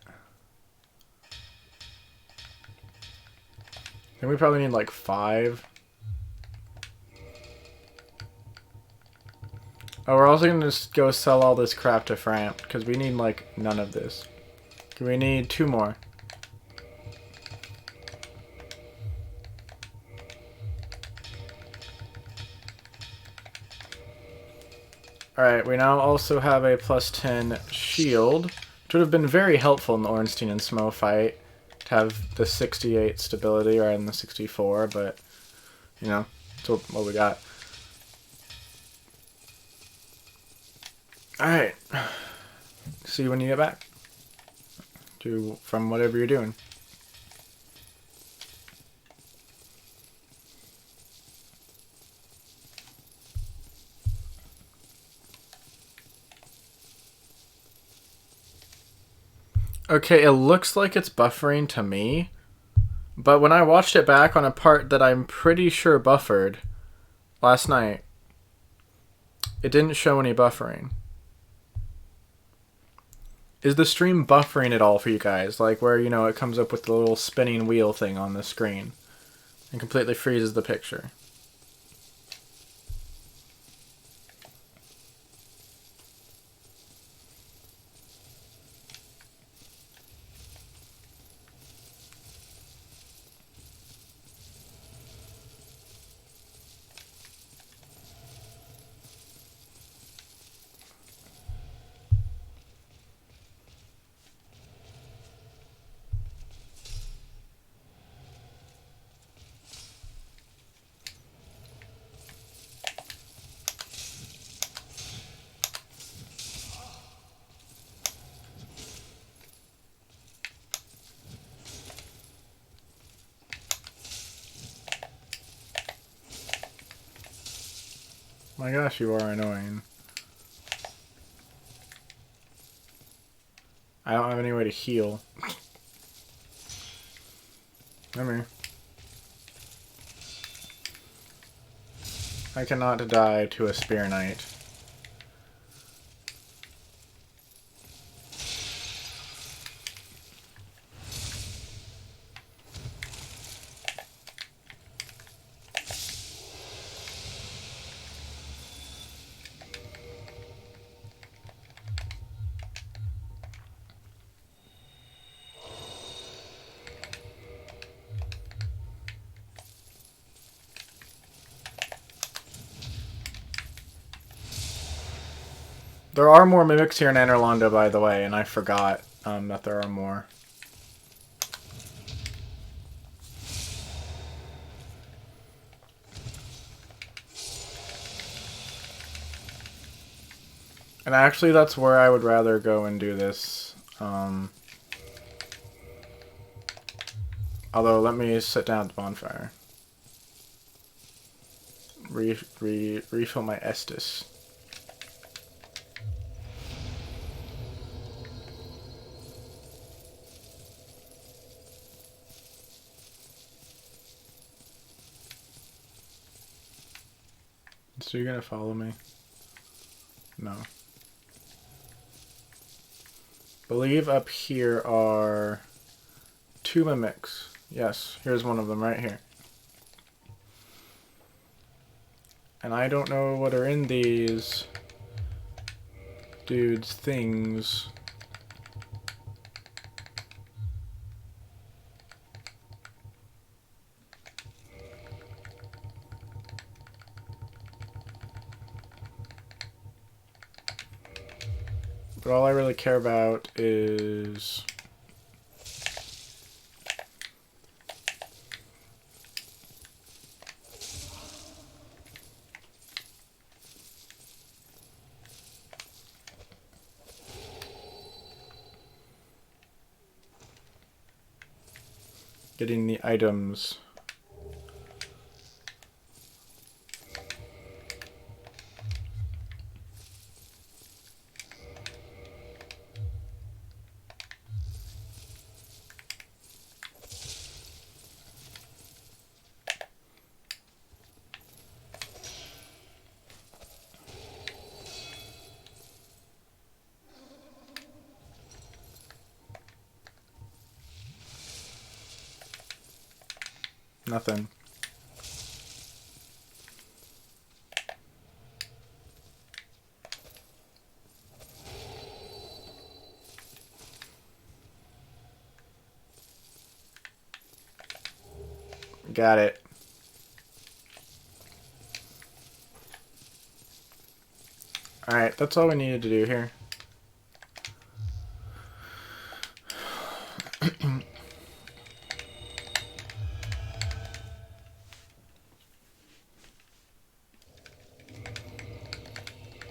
I think we probably need like 5. Oh, we're also gonna just go sell all this crap to Framp, because we need like none of this. We need 2 more. Alright, we now also have a +10 shield, which would have been very helpful in the Ornstein and Smo fight, to have the 68 stability rather than the 64, but, you know, that's what we got. Alright, see you when you get back, from whatever you're doing. Okay, it looks like it's buffering to me, but when I watched it back on a part that I'm pretty sure buffered last night, it didn't show any buffering. Is the stream buffering at all for you guys? Like where, you know, it comes up with the little spinning wheel thing on the screen and completely freezes the picture. My gosh, you are annoying. I don't have any way to heal. Come here. I cannot die to a Spear Knight. There are more mimics here in Anor Londo, by the way, and I forgot that there are more. And actually, that's where I would rather go and do this. Although, let me sit down at the bonfire. Refill my Estus. So you're gonna follow me? No. Believe up here are 2 mimics. Yes, here's one of them right here. And I don't know what are in these dudes' things. But all I really care about is getting the items. Nothing. Got it. Alright, that's all we needed to do here.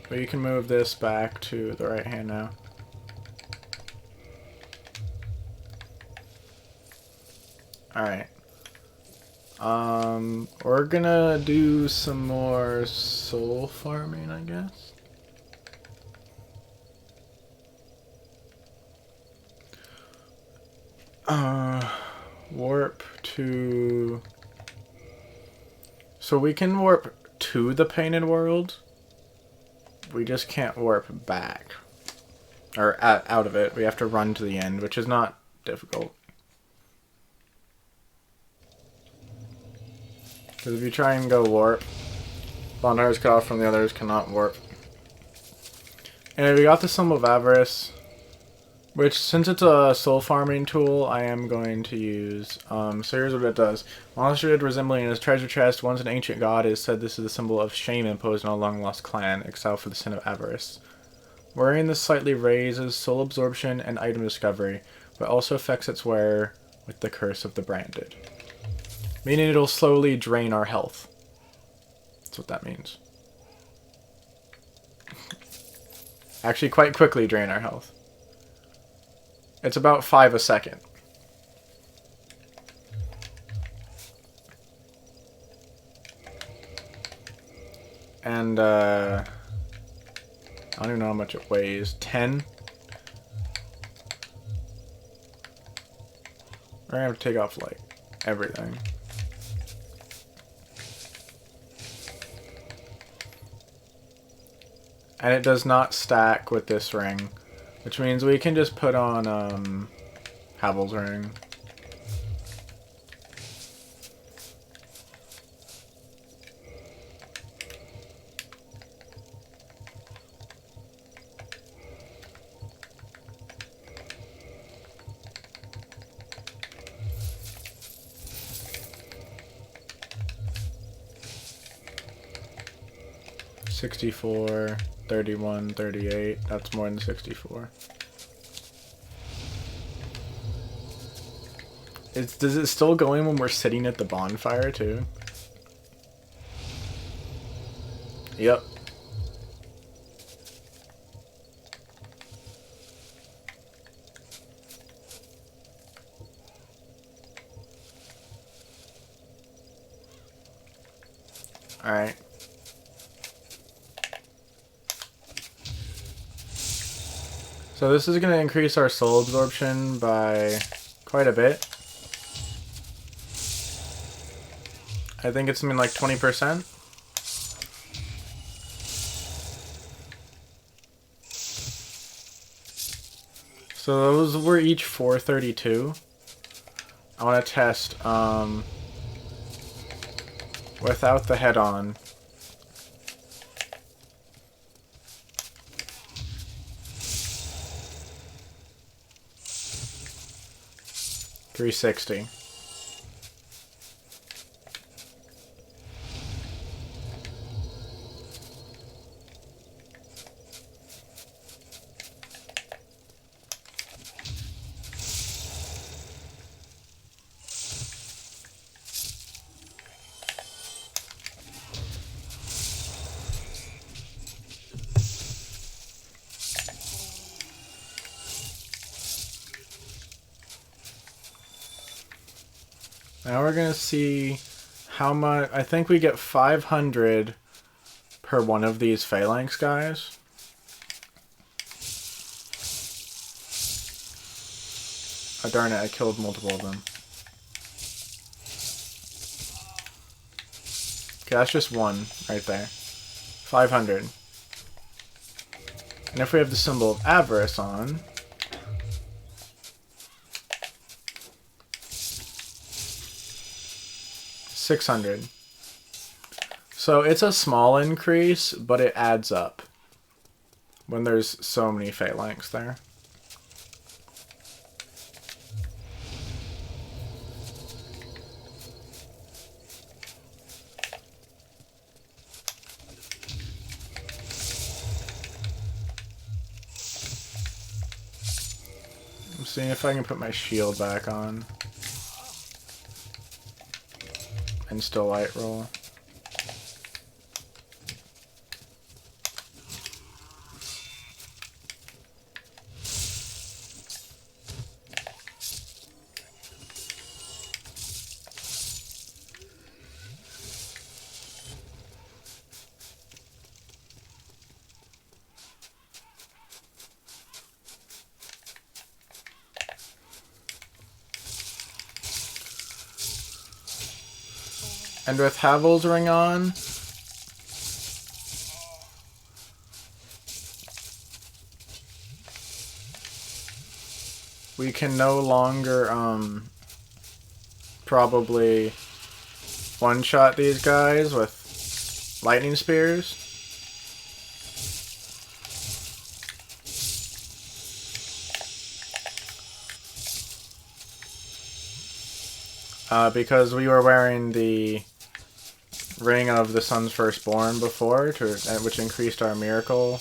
But you can move this back to the right hand now. Alright. We're gonna do some more soul farming, I guess. Warp to... So we can warp to the Painted World. We just can't warp back. Or out of it. We have to run to the end, which is not difficult. Because if you try and go warp, bonfires cut off from the others cannot warp. And we got the Symbol of Avarice, which, since it's a soul farming tool, I am going to use. So here's what it does. Monster resembling his treasure chest, once an ancient god, is said this is the symbol of shame imposed on a long-lost clan, exiled for the sin of avarice. Wearing this slightly raises soul absorption and item discovery, but also affects its wearer with the curse of the branded. Meaning it'll slowly drain our health. That's what that means. Actually, quite quickly drain our health. It's about 5 a second. And, I don't even know how much it weighs. 10? We're gonna have to take off, like, everything. And it does not stack with this ring, which means we can just put on Havel's ring. $64, $31, $38. That's more than 64. Does it still go in when we're sitting at the bonfire too? Yep. Alright. So this is going to increase our soul absorption by quite a bit. I think it's something like 20%. So those were each 432. I want to test without the head on. $360. Now we're going to see how much... I think we get 500 per one of these phalanx guys. Oh, darn it, I killed multiple of them. Okay, that's just one right there. 500. And if we have the symbol of avarice on... $600. So it's a small increase, but it adds up when there's so many phalanx there. I'm seeing if I can put my shield back on. And still light roll. And with Havel's ring on, we can no longer probably one-shot these guys with lightning spears. Because we were wearing the Ring of the Sun's Firstborn before, which increased our miracle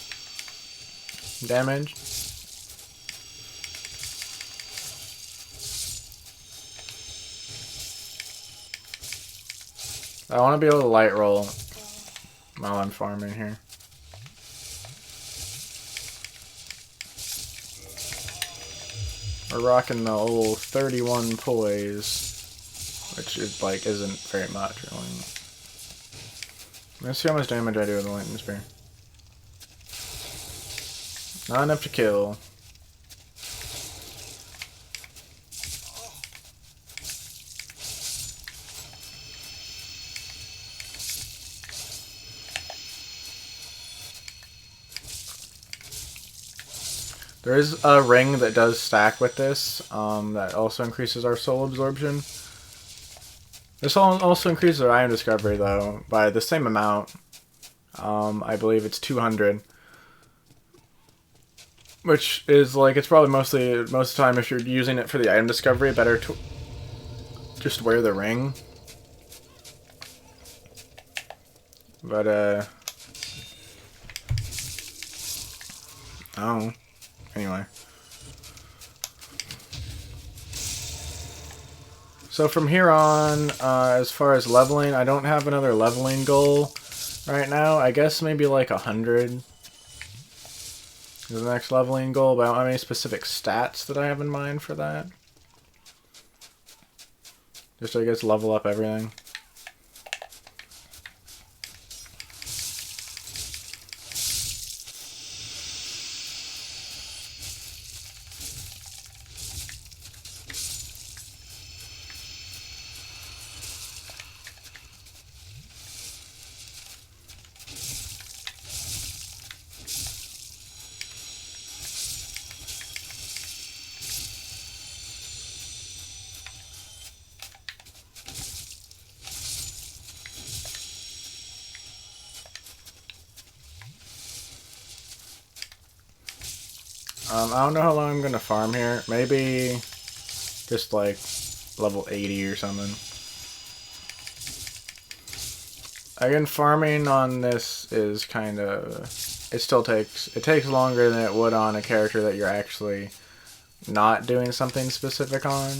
damage. I want to be able to light roll while I'm farming here. We're rocking the old 31 poise, which is like isn't very much really. Let's see how much damage I do with the lightning spear. Not enough to kill. There is a ring that does stack with this, that also increases our soul absorption. This also increases our item discovery, though, by the same amount. I believe it's 200. Which is, like, it's probably most of the time, if you're using it for the item discovery, better to just wear the ring. But, oh. Anyway. So from here on, as far as leveling, I don't have another leveling goal right now. I guess maybe like 100 is the next leveling goal, but I don't have any specific stats that I have in mind for that. Just, I guess, level up everything. I don't know how long I'm gonna farm here. Maybe just like level 80 or something. Again, farming on this is kind of... It takes longer than it would on a character that you're actually not doing something specific on.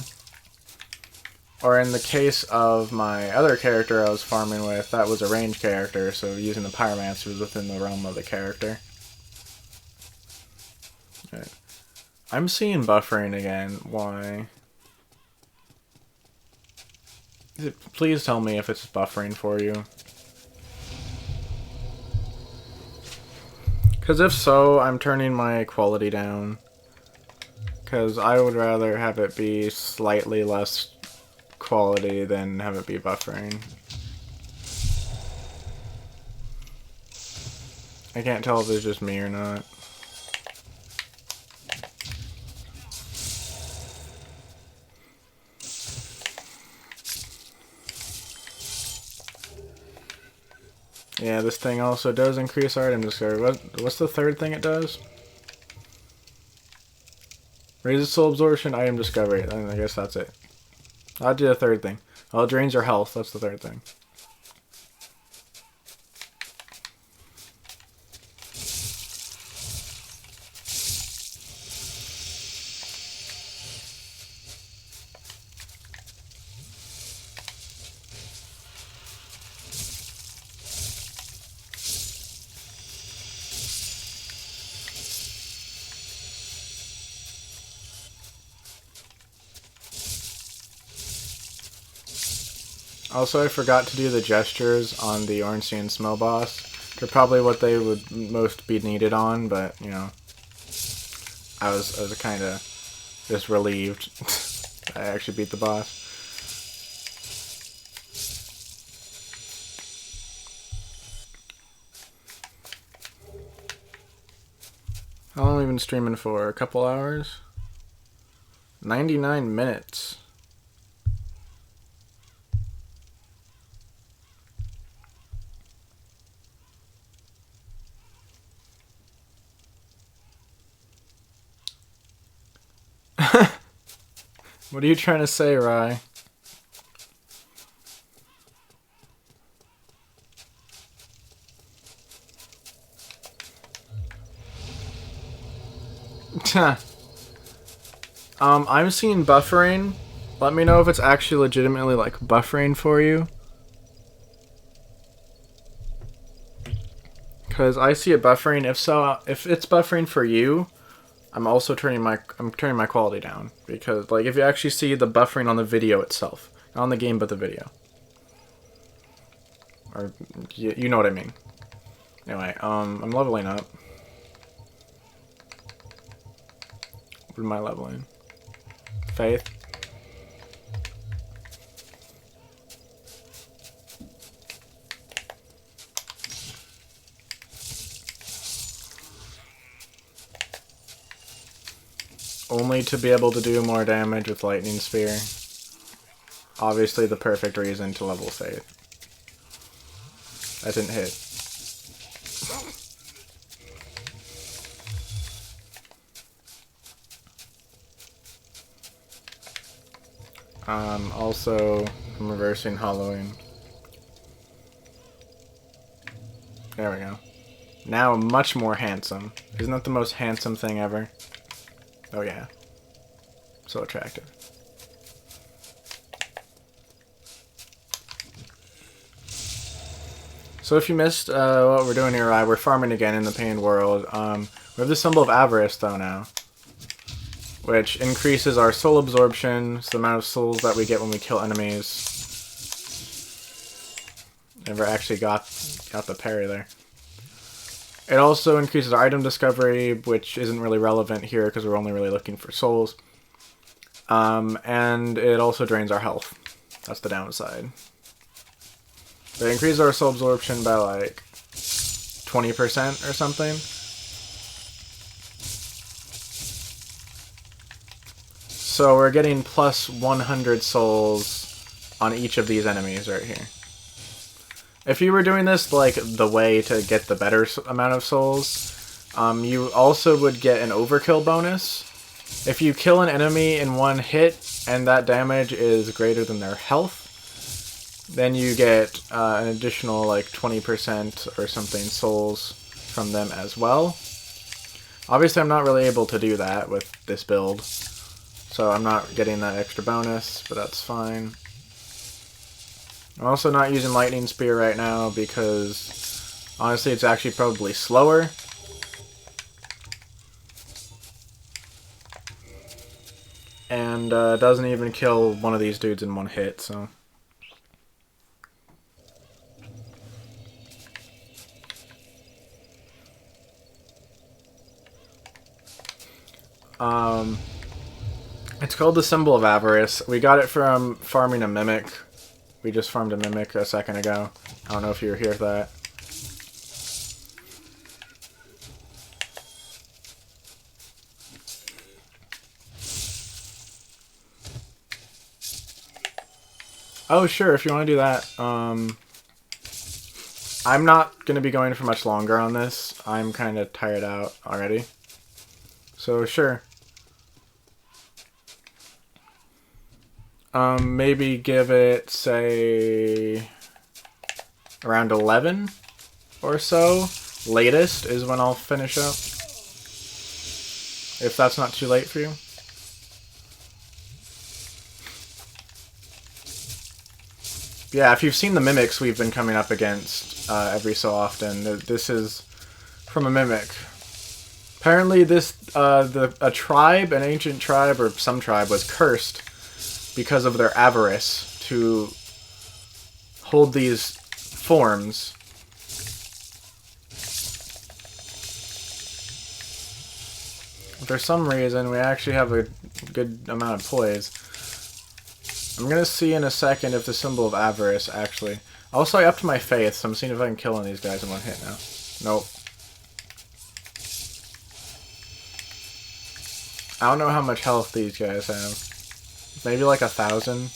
Or in the case of my other character I was farming with, that was a range character, so using the Pyromancer was within the realm of the character. Right. I'm seeing buffering again. Why? Please tell me if it's buffering for you. Because if so, I'm turning my quality down. Because I would rather have it be slightly less quality than have it be buffering. I can't tell if it's just me or not. Yeah, this thing also does increase our item discovery. What's the third thing it does? Raises soul absorption, item discovery. I guess that's it. I'll do the third thing. Oh, it drains your health. That's the third thing. Also, I forgot to do the gestures on the Ornstein smell boss. They're probably what they would most be needed on, but, you know, I was kind of just relieved I actually beat the boss. How long have we been streaming for? A couple hours? 99 minutes. What are you trying to say, Rye? I'm seeing buffering. Let me know if it's actually legitimately like buffering for you. Because I see it buffering. If so, if it's buffering for you, I'm also turning my quality down, because like if you actually see the buffering on the video itself, not on the game but the video, or you know what I mean. Anyway, I'm leveling up. What am I leveling? Faith. Only to be able to do more damage with Lightning Spear. Obviously the perfect reason to level Faith. That didn't hit. Also, I'm reversing Hollowing. There we go. Now much more handsome. Isn't that the most handsome thing ever? Oh yeah. So attractive. So if you missed what we're doing here, we're farming again in the Pained World. We have the Symbol of Avarice though now, which increases our soul absorption, it's the amount of souls that we get when we kill enemies. Never actually got the parry there. It also increases our item discovery, which isn't really relevant here because we're only really looking for souls. And it also drains our health. That's the downside. It increases our soul absorption by like 20% or something. So we're getting plus 100 souls on each of these enemies right here. If you were doing this like the way to get the better amount of souls, You also would get an overkill bonus. If you kill an enemy in one hit and that damage is greater than their health, then you get an additional like 20% or something souls from them as well. Obviously, I'm not really able to do that with this build, so I'm not getting that extra bonus, but that's fine. I'm also not using Lightning Spear right now because, honestly, it's actually probably slower. And doesn't even kill one of these dudes in one hit, so... It's called the Symbol of Avarice. We got it from farming a Mimic. We just farmed a Mimic a second ago. I don't know if you were here for that. Oh, sure, if you want to do that. I'm not going to be going for much longer on this. I'm kind of tired out already. So, sure. Maybe give it, say, around 11 or so. Latest is when I'll finish up. If that's not too late for you. Yeah, if you've seen the mimics we've been coming up against every so often, this is from a mimic. Apparently this, a tribe, an ancient tribe, or some tribe, was cursed because of their avarice to hold these forms. For some reason, we actually have a good amount of poise. I'm gonna see in a second if the Symbol of Avarice actually... Also, I upped my faith, so I'm seeing if I can kill one of these guys in one hit now. Nope. I don't know how much health these guys have. Maybe like 1,000?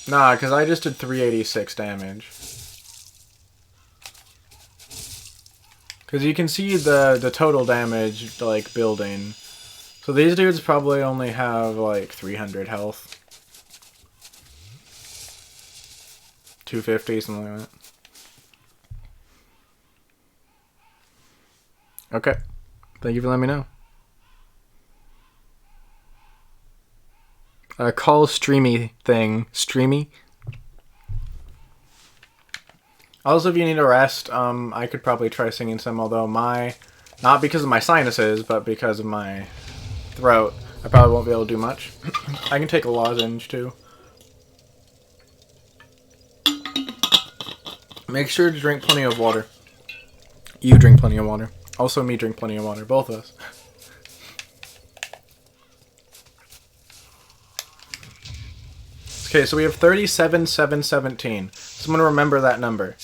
Nah, because I just did 386 damage. Because you can see the total damage, like, building. So these dudes probably only have, like, 300 health. 250, something like that. Okay. Thank you for letting me know. Call streamy thing. Streamy? Also, if you need a rest, I could probably try singing some, although not because of my sinuses, but because of my throat, I probably won't be able to do much. I can take a lozenge, too. Make sure to drink plenty of water. You drink plenty of water. Also, me drink plenty of water. Both of us. Okay, so we have 37,717. Someone remember that number.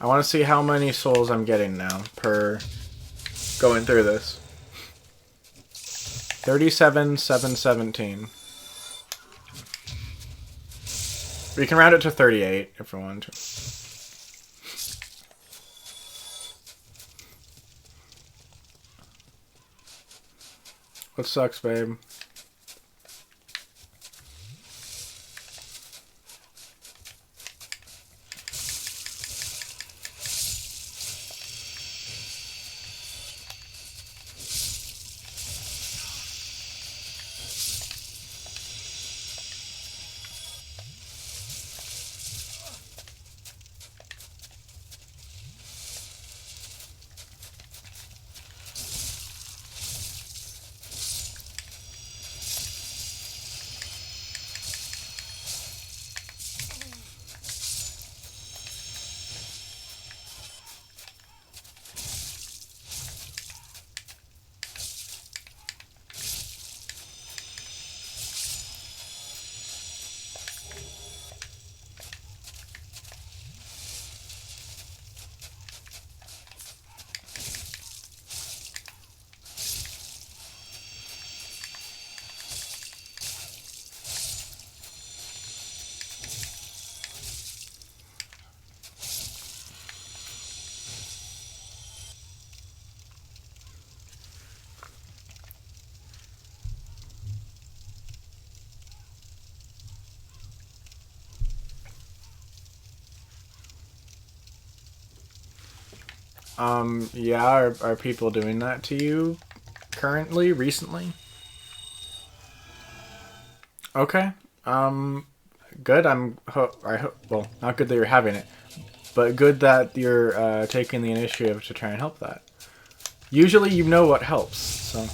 I want to see how many souls I'm getting now per going through this. 37,717. We can round it to 38 if we want to. What sucks, babe? Yeah, are people doing that to you currently, recently? Okay. Good. Well, not good that you're having it, but good that you're taking the initiative to try and help that. Usually you know what helps, so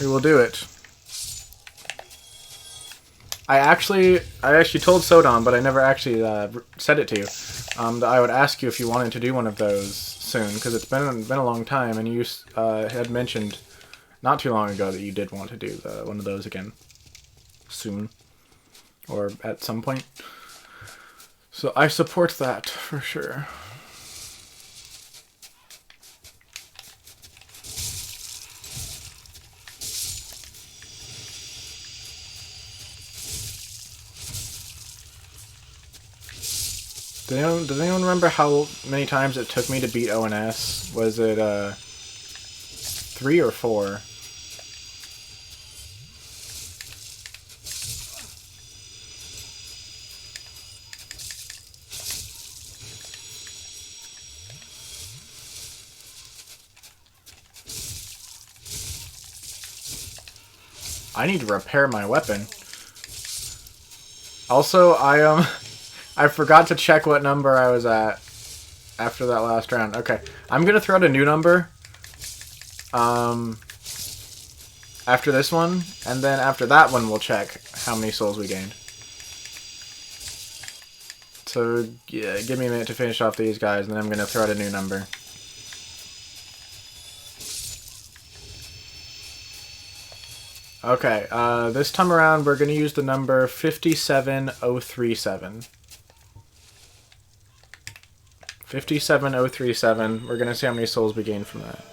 we will do it. I actually told Sodom, but I never actually said it to you, that I would ask you if you wanted to do one of those soon, because it's been a long time, and you had mentioned not too long ago that you did want to do one of those again soon, or at some point. So I support that for sure. Does anyone remember how many times it took me to beat ONS? Was it 3 or 4? I need to repair my weapon. Also, I forgot to check what number I was at after that last round. Okay, I'm gonna throw out a new number after this one, and then after that one we'll check how many souls we gained. So yeah, give me a minute to finish off these guys, and then I'm gonna throw out a new number. Okay, this time around we're gonna use the number 57037. 57037. We're gonna see how many souls we gain from that.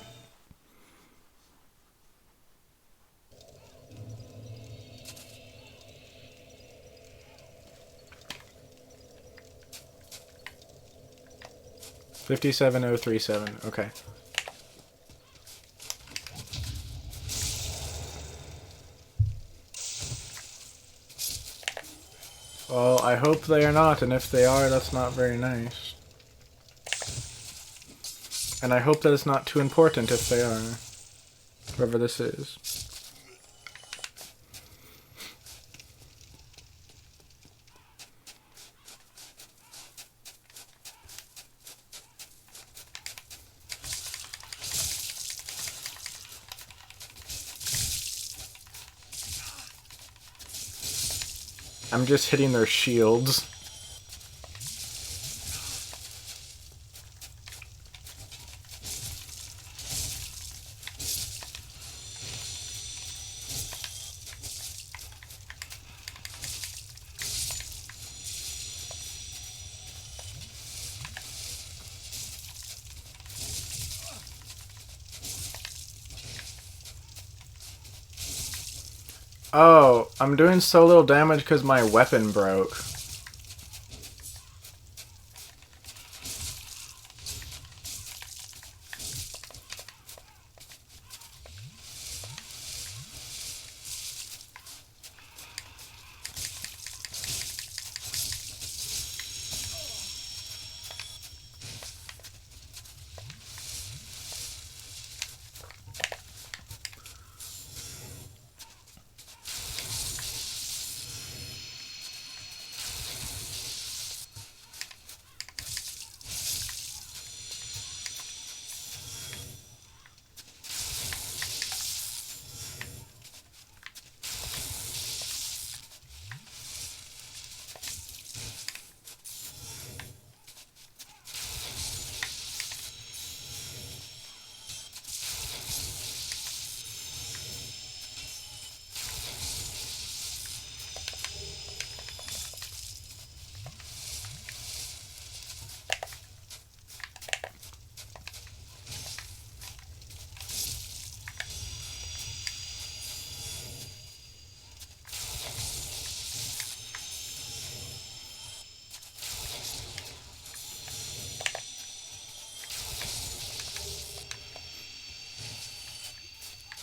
$57,037. Okay. Well, I hope they are not, and if they are, that's not very nice. And I hope that it's not too important if they are. Whoever this is. I'm just hitting their shields. Oh, I'm doing so little damage because my weapon broke.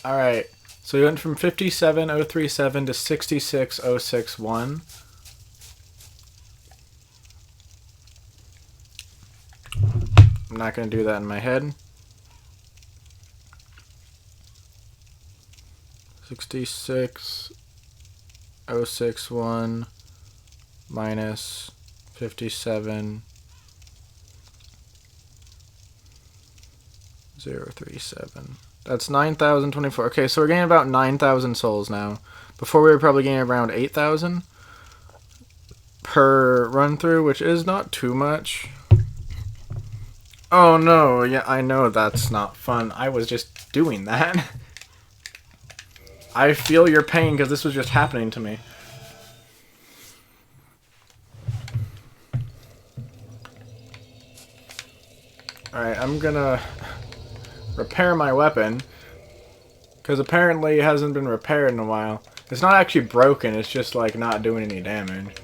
Alright, so we went from 57037 to 66061. not going to do that in my head. 66,061 minus 57,037. That's 9,024. Okay, so we're getting about 9,000 souls now. Before we were probably getting around 8,000 per run through, which is not too much. Oh no, yeah, I know that's not fun. I was just doing that. I feel your pain because this was just happening to me. Alright, I'm gonna repair my weapon, because apparently it hasn't been repaired in a while. It's not actually broken, it's just like not doing any damage.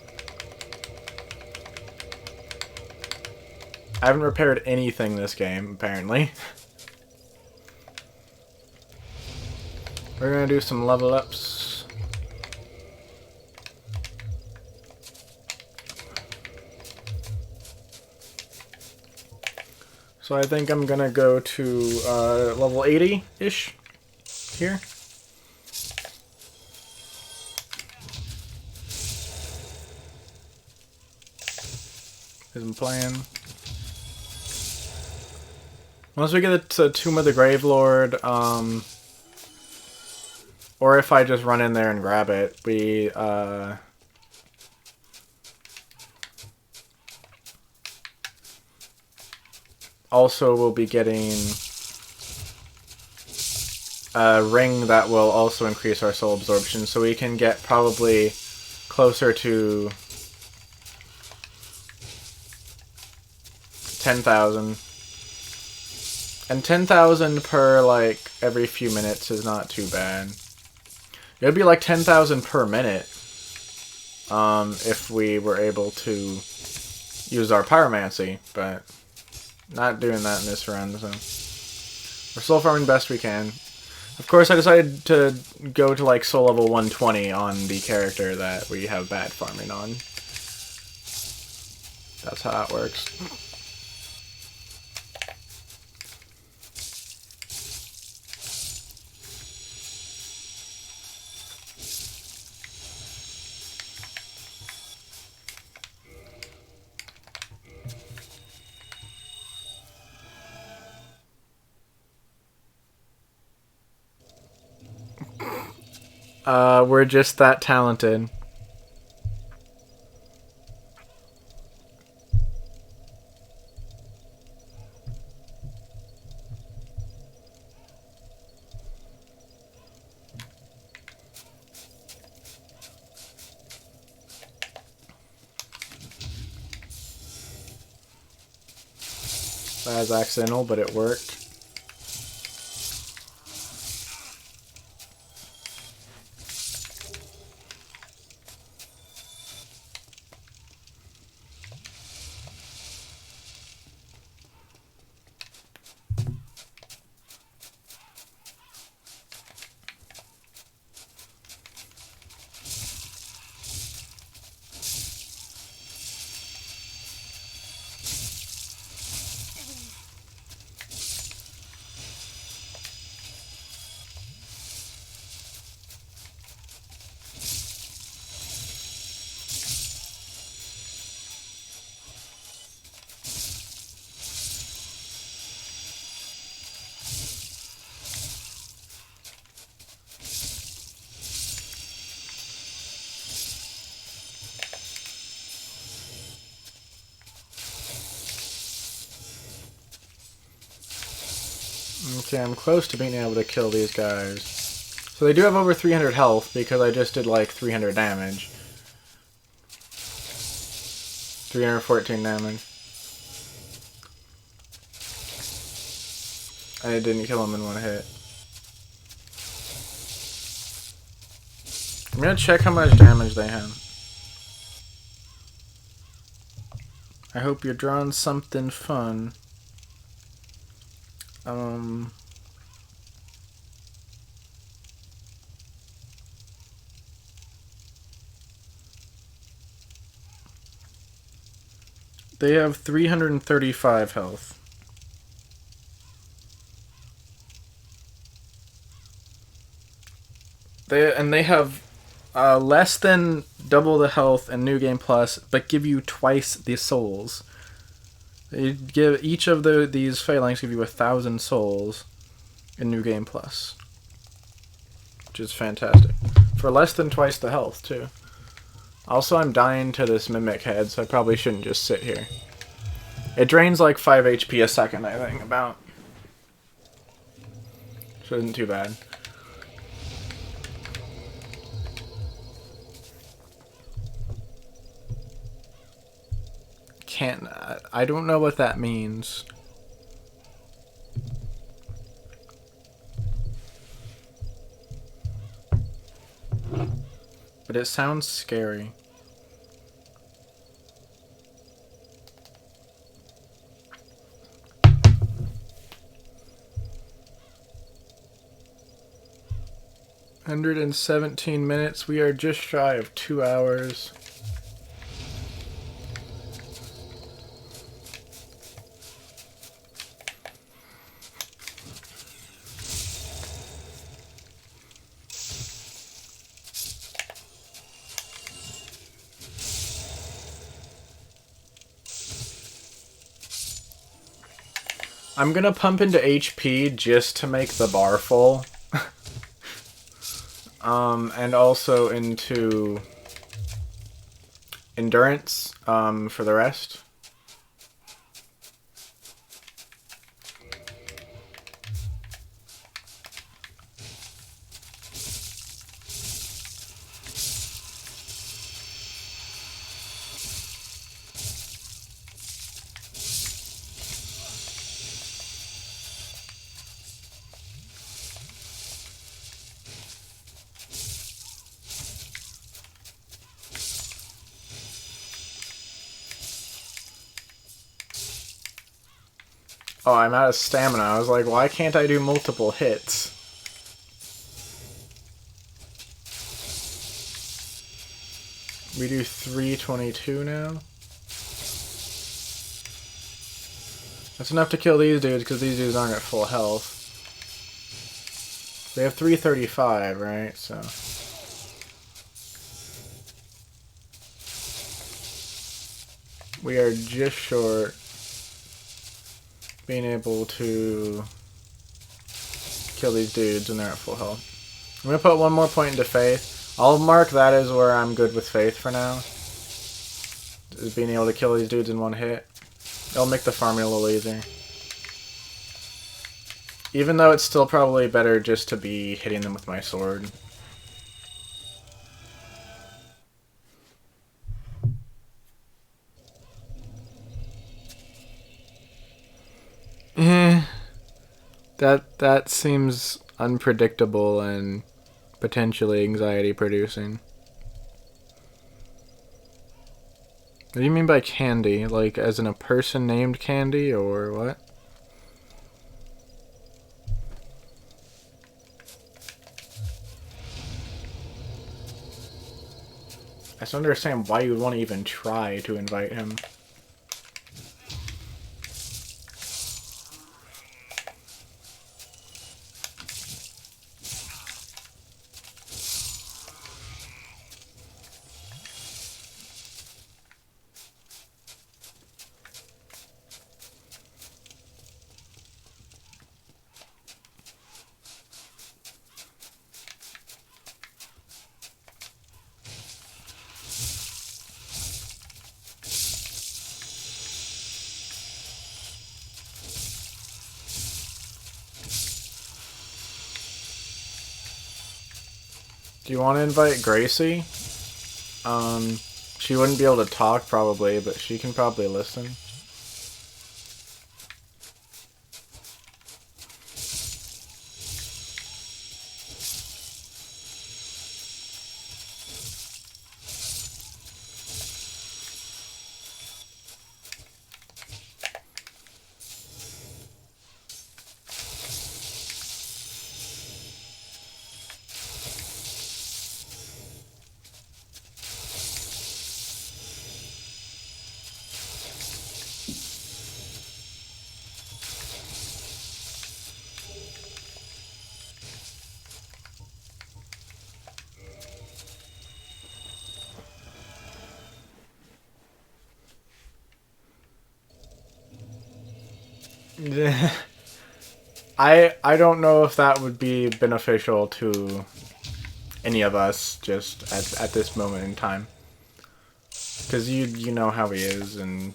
I haven't repaired anything this game, apparently. We're gonna do some level ups. So I think I'm gonna go to level 80-ish here. Here's my plan. Once we get to Tomb of the Grave Lord, or if I just run in there and grab it, we also will be getting a ring that will also increase our soul absorption, so we can get probably closer to 10,000. And 10,000 per, like, every few minutes is not too bad. It would be like 10,000 per minute if we were able to use our pyromancy, but not doing that in this run, so we're soul farming best we can. Of course, I decided to go to like soul level 120 on the character that we have bad farming on. That's how it works. We're just that talented. That was accidental, but it worked. Okay, I'm close to being able to kill these guys. So they do have over 300 health because I just did like 300 damage. 314 damage. I didn't kill them in one hit. I'm gonna check how much damage they have. I hope you're drawing something fun. They have 335 health. They have less than double the health in New Game Plus, but give you twice the souls. They give each of these phalanx give you 1,000 souls in New Game Plus, which is fantastic for less than twice the health too. Also, I'm dying to this mimic head, so I probably shouldn't just sit here. It drains like 5 HP a second, I think, about. So it isn't too bad. I don't know what that means. But it sounds scary. $117 We are just shy of 2 hours. I'm gonna pump into HP just to make the bar full. And also into endurance for the rest. Oh, I'm out of stamina. I was like, why can't I do multiple hits? We do 322 now. That's enough to kill these dudes, because these dudes aren't at full health. They have 335, right? So... we are just short being able to kill these dudes when they're at full health. I'm going to put one more point into faith. I'll mark that as where I'm good with faith for now. Is being able to kill these dudes in one hit. It'll make the farming a little easier. Even though it's still probably better just to be hitting them with my sword. That seems unpredictable and potentially anxiety producing. What do you mean by Candy? Like as in a person named Candy or what? I just don't understand why you would want to even try to invite him. Do you want to invite Gracie? She wouldn't be able to talk probably, but she can probably listen. I don't know if that would be beneficial to any of us just at this moment in time. Because you know how he is, and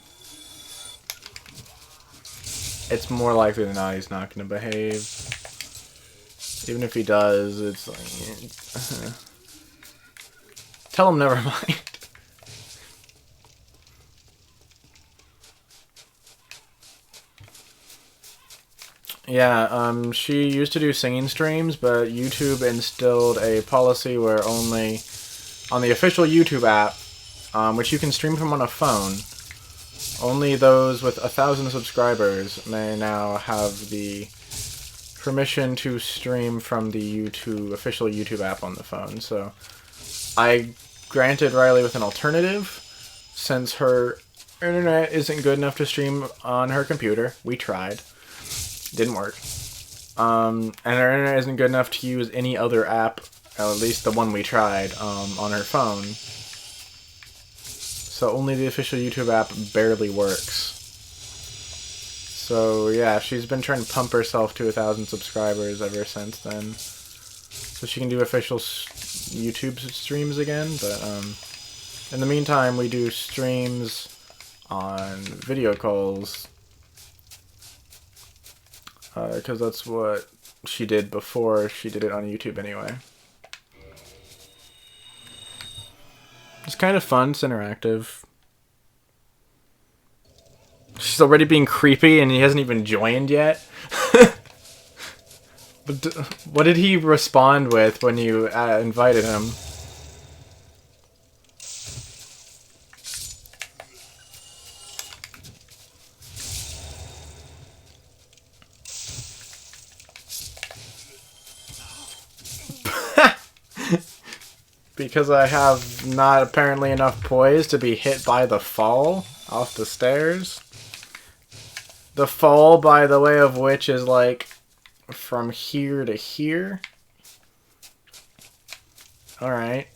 it's more likely than not he's not going to behave. Even if he does, it's like... Tell him never mind. Yeah, she used to do singing streams, but YouTube instilled a policy where only on the official YouTube app, which you can stream from on a phone, only those with 1,000 subscribers may now have the permission to stream from the official YouTube app on the phone. So I granted Riley with an alternative, since her internet isn't good enough to stream on her computer. We tried. Didn't work. And her internet isn't good enough to use any other app, at least the one we tried, on her phone. So only the official YouTube app barely works. So yeah, she's been trying to pump herself to 1,000 subscribers ever since then, so she can do official YouTube streams again. But in the meantime, we do streams on video calls, because that's what she did before she did it on YouTube anyway. It's kind of fun. It's interactive. She's already being creepy and he hasn't even joined yet. But what did he respond with when you invited him? Because I have not apparently enough poise to be hit by the fall off the stairs. The fall, by the way of which, is like from here to here. Alright.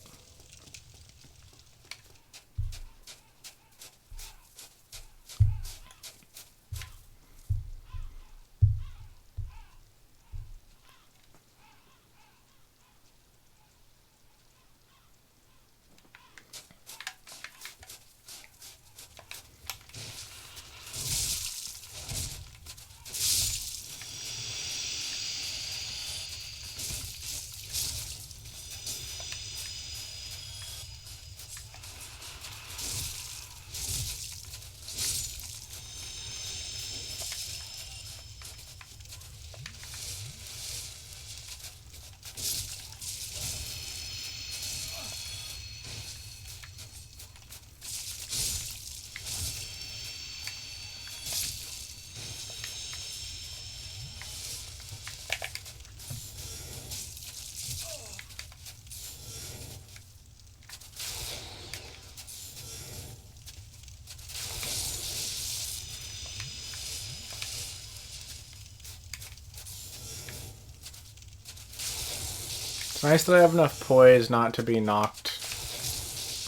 It's nice that I have enough poise not to be knocked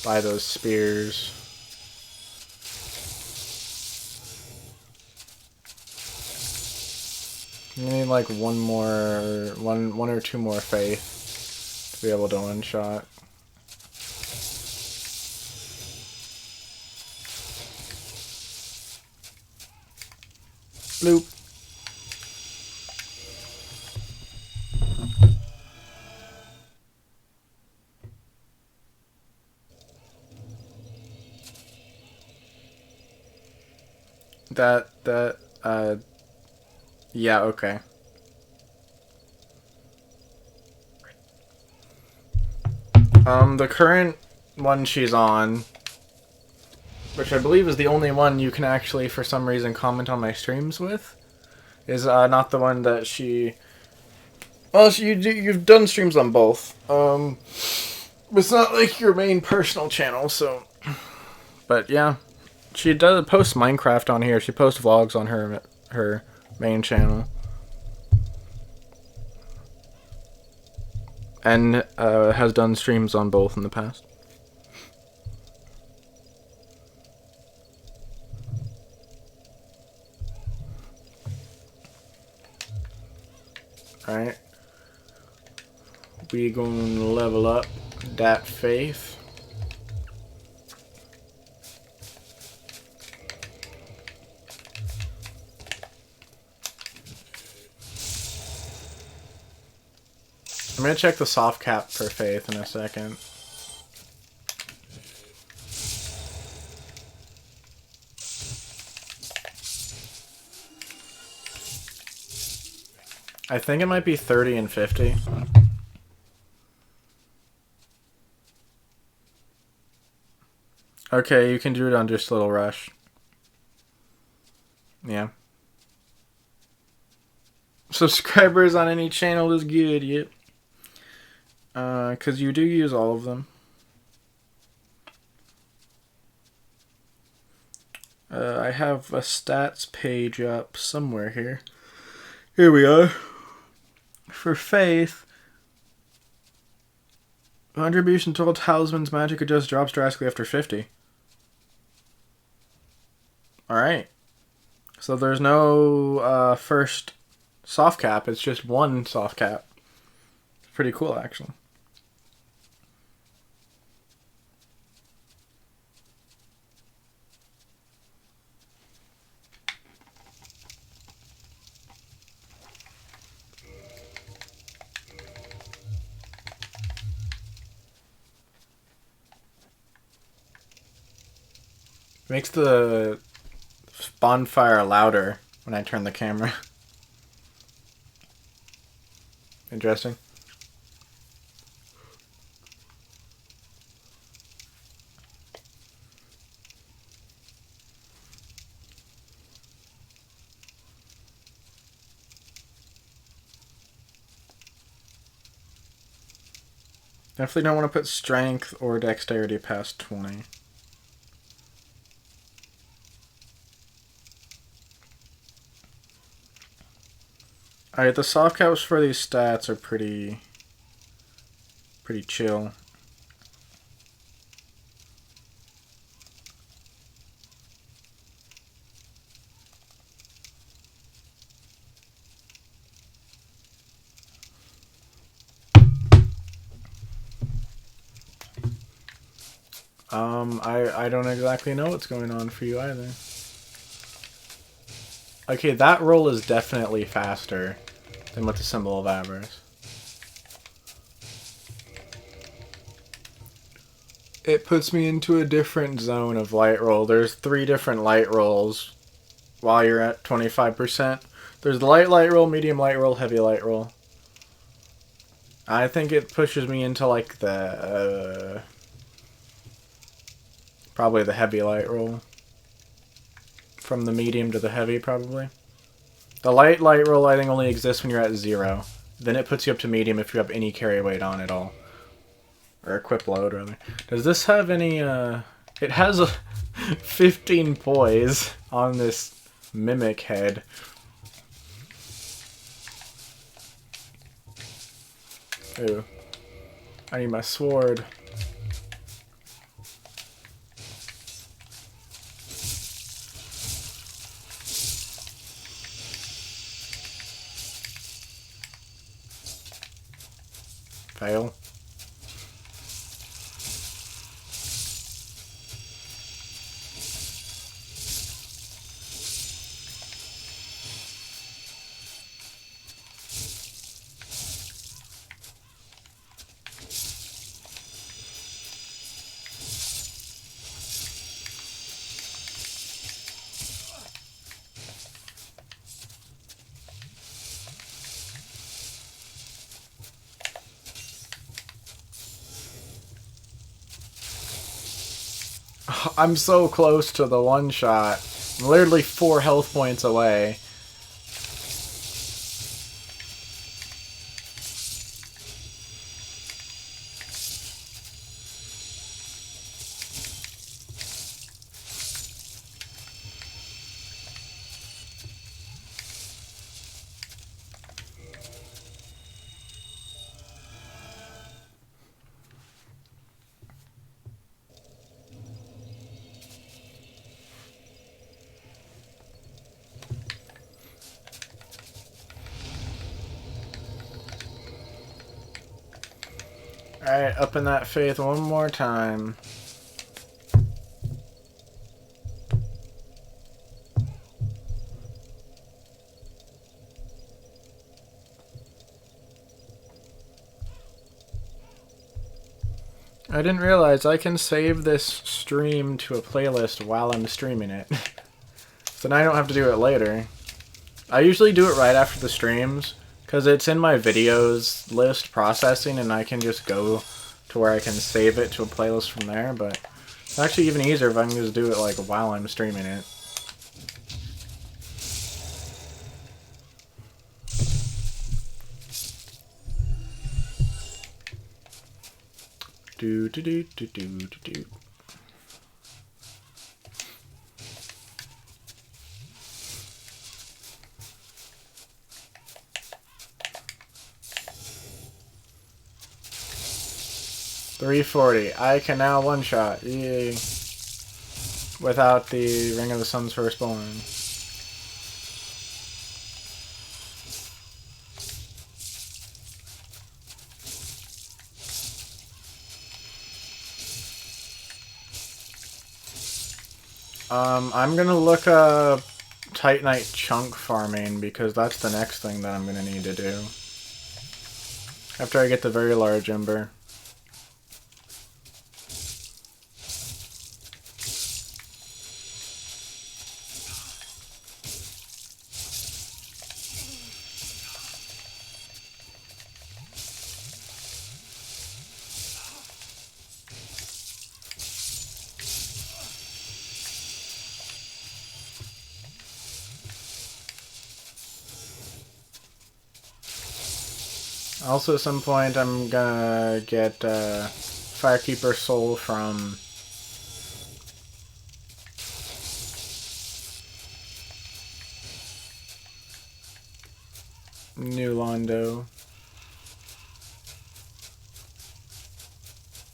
by those spears. You need like one or two more faith to be able to one-shot. Bloop. Yeah, okay. The current one she's on, which I believe is the only one you can actually, for some reason, comment on my streams with, is not the one that she... Well, you've done streams on both. It's not like your main personal channel, so... But yeah, she does post Minecraft on here. She posts vlogs on her main channel. And has done streams on both in the past. Alright. We gonna level up that faith. I'm gonna check the soft cap for faith in a second. I think it might be 30 and 50. Okay, you can do it on just Little Rush. Yeah. Subscribers on any channel is good, yep. Because you do use all of them. I have a stats page up somewhere here. Here we are. For faith, contribution total talisman's magic adjust drops drastically after 50. Alright. So there's no first soft cap, it's just one soft cap. Pretty cool, actually. Makes the bonfire louder when I turn the camera. Interesting. Definitely don't want to put strength or dexterity past 20. Alright, the soft caps for these stats are pretty chill. I don't exactly know what's going on for you either. Okay, that roll is definitely faster than with the Symbol of Avarice. It puts me into a different zone of light roll. There's 3 different light rolls while you're at 25%. There's the light roll, medium light roll, heavy light roll. I think it pushes me into like the probably the heavy light roll. From the medium to the heavy, probably. The light roll, I think, only exists when you're at 0. Then it puts you up to medium if you have any carry weight on at all. Or equip load, rather. Does this have any, It has a 15 poise on this mimic head. Ooh. I need my sword. Fail. I'm so close to the one shot. I'm literally 4 health points away. Alright, up in that faith one more time. I didn't realize I can save this stream to a playlist while I'm streaming it. So now I don't have to do it later. I usually do it right after the streams, because it's in my videos list processing, and I can just go to where I can save it to a playlist from there, but it's actually even easier if I can just do it like while I'm streaming it. Do do do do do do do. $340. I can now one-shot. Yay. Without the Ring of the Sun's Firstborn. I'm gonna look up Titanite chunk farming because that's the next thing that I'm gonna need to do. After I get the very large ember. Also, at some point, I'm gonna get Firekeeper Soul from New Londo.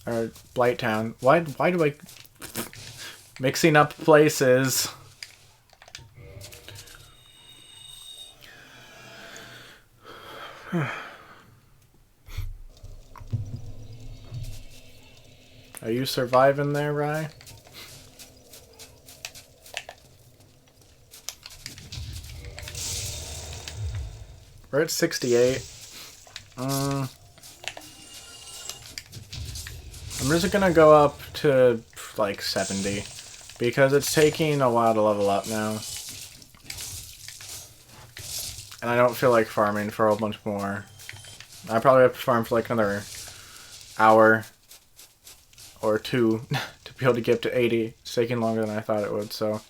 Or Blighttown. Why do I... Mixing up places. Are you surviving there, Rye? We're at 68. I'm just gonna go up to like 70 because it's taking a while to level up now. And I don't feel like farming for a whole bunch more. I probably have to farm for like another hour or two to be able to get up to 80. It's taking longer than I thought it would, so.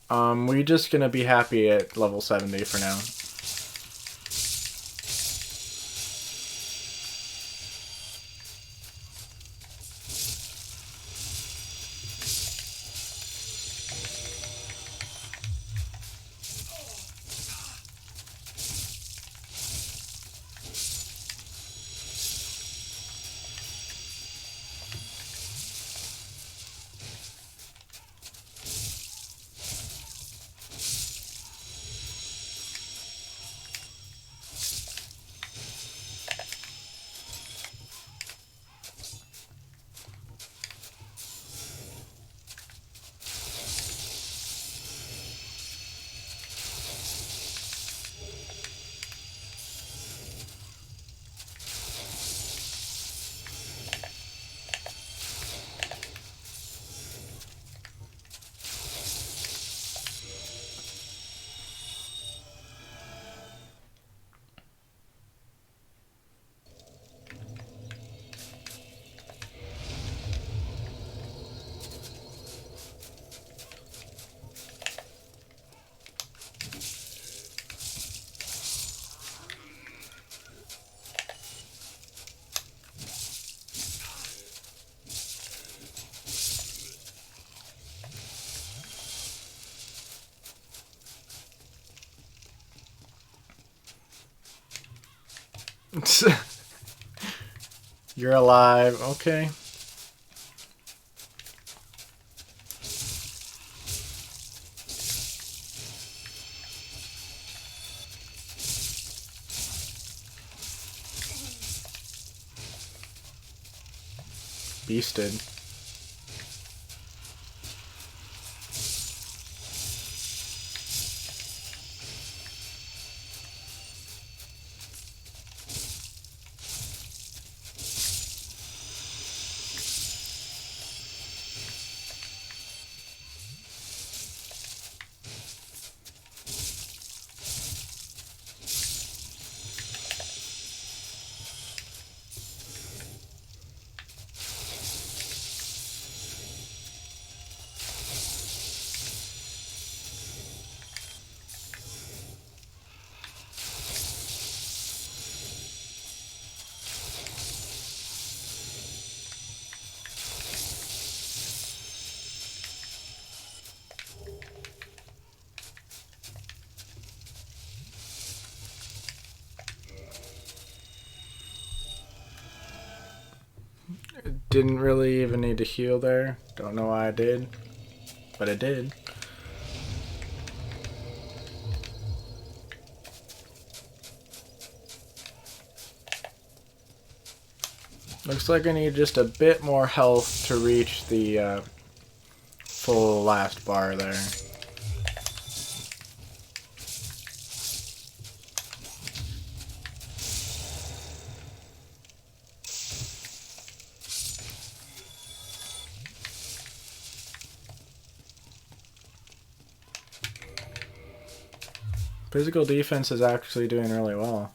We're just gonna be happy at level 70 for now. You're alive, okay. beasted. Didn't really even need to heal there. Don't know why I did, but I did. Looks like I need just a bit more health to reach the full last bar there. Physical defense is actually doing really well.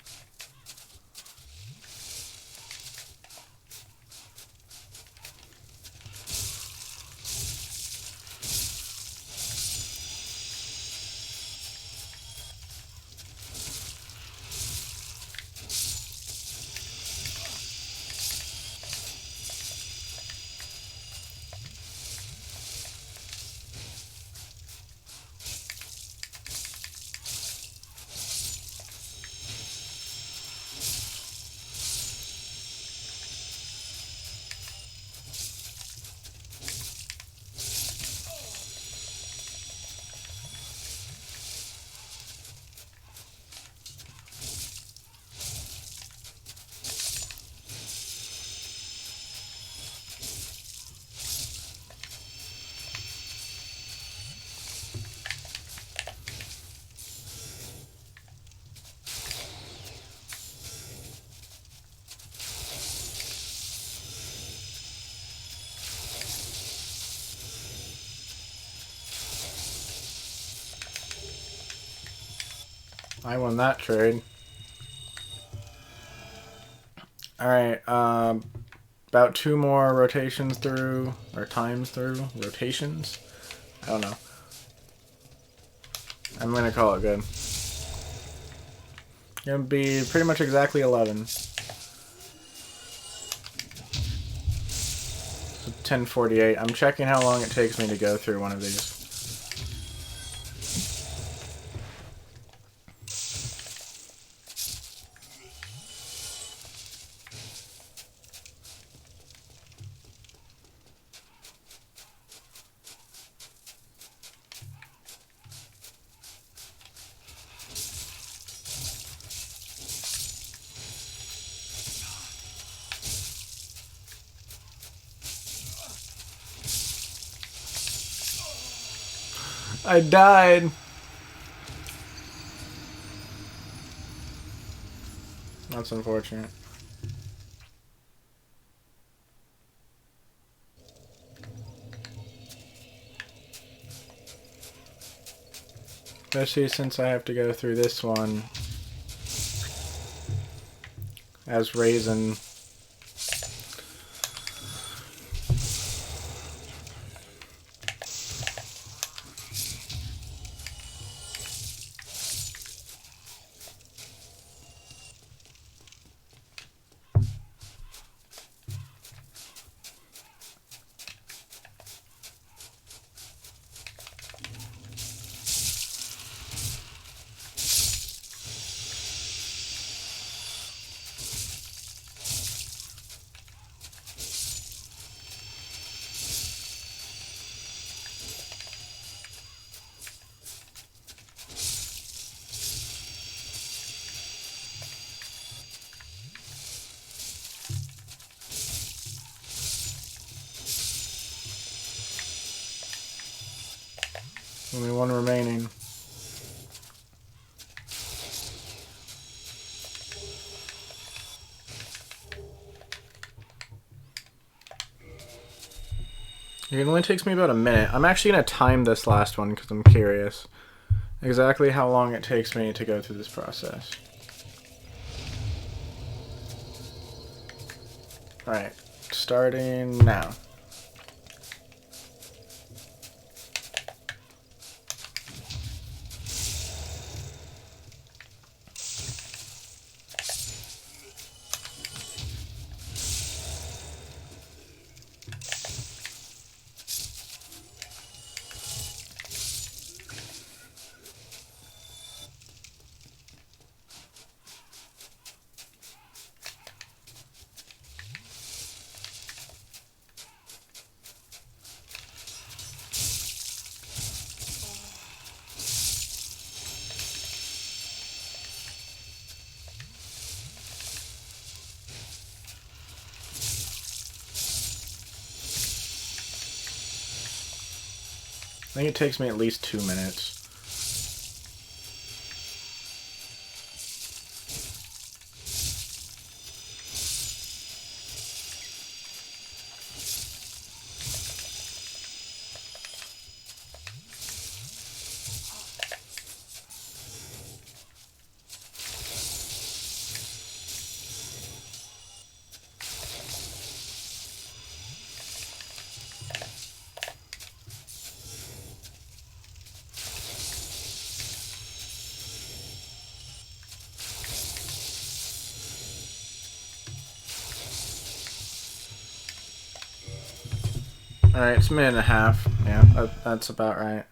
I won that trade. Alright, about 2 more rotations through, or times through, rotations? I don't know. I'm gonna call it good. Gonna be pretty much exactly 11. So 10:48. I'm checking how long it takes me to go through one of these. I died. That's unfortunate. Especially since I have to go through this one as Raisin. Only one remaining. It only takes me about a minute. I'm actually going to time this last one because I'm curious exactly how long it takes me to go through this process. Alright, starting now. I think it takes me at least 2 minutes. Alright, it's a minute and a half. Yeah, that's about right.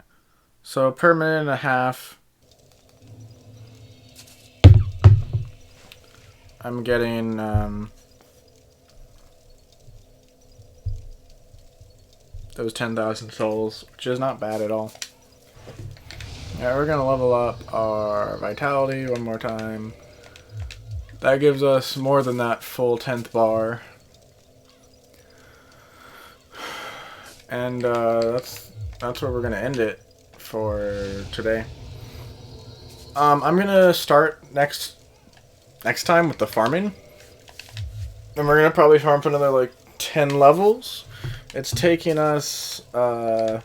So per minute and a half, I'm getting those 10,000 souls, which is not bad at all. Yeah, we're gonna level up our vitality one more time. That gives us more than that full 10th bar. And that's where we're gonna end it for today. I'm gonna start next time with the farming, and we're gonna probably farm for another like 10 levels. It's taking us about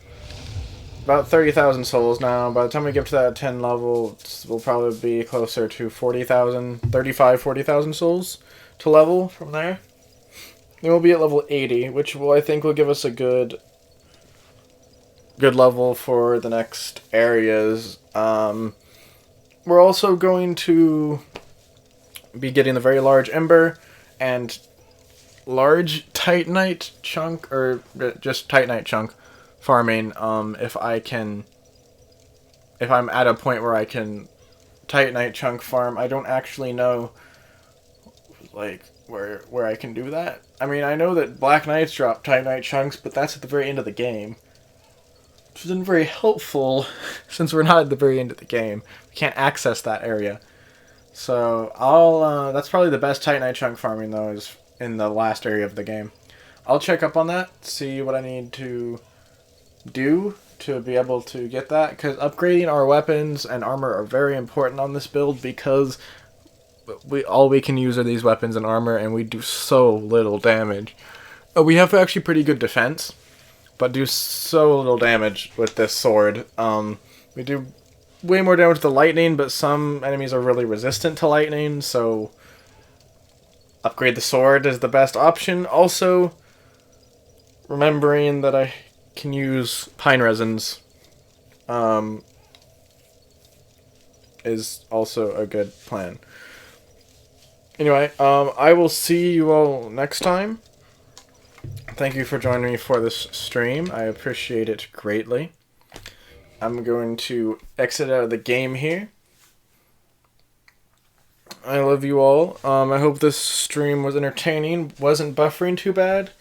30,000 souls now. By the time we get to that 10 level, we'll probably be closer to 40,000 souls to level from there. Then we'll be at level 80, which I think will give us a good level for the next areas. We're also going to be getting the very large ember and large titanite chunk, or just titanite chunk farming. If I'm at a point where I can titanite chunk farm, I don't actually know like where I can do that. I mean, I know that Black Knights drop titanite chunks, but that's at the very end of the game, which isn't very helpful since we're not at the very end of the game. We can't access that area. So that's probably the best titanite chunk farming though, is in the last area of the game. I'll check up on that, see what I need to do to be able to get that, because upgrading our weapons and armor are very important on this build, because all we can use are these weapons and armor, and we do so little damage. We have actually pretty good defense, but do so little damage with this sword. We do way more damage with the lightning, but some enemies are really resistant to lightning, so upgrade the sword is the best option. Also, remembering that I can use pine resins is also a good plan. Anyway, I will see you all next time. Thank you for joining me for this stream. I appreciate it greatly. I'm going to exit out of the game here. I love you all. I hope this stream was entertaining. Wasn't buffering too bad.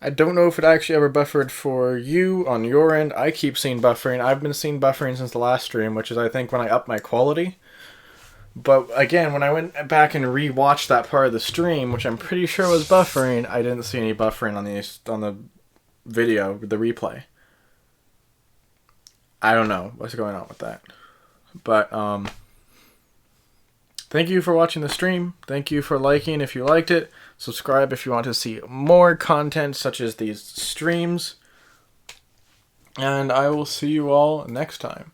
I don't know if it actually ever buffered for you on your end. I keep seeing buffering. I've been seeing buffering since the last stream, which is I think when I upped my quality. But again, when I went back and re-watched that part of the stream, which I'm pretty sure was buffering, I didn't see any buffering on the video, the replay. I don't know what's going on with that. But thank you for watching the stream. Thank you for liking if you liked it. Subscribe if you want to see more content such as these streams. And I will see you all next time.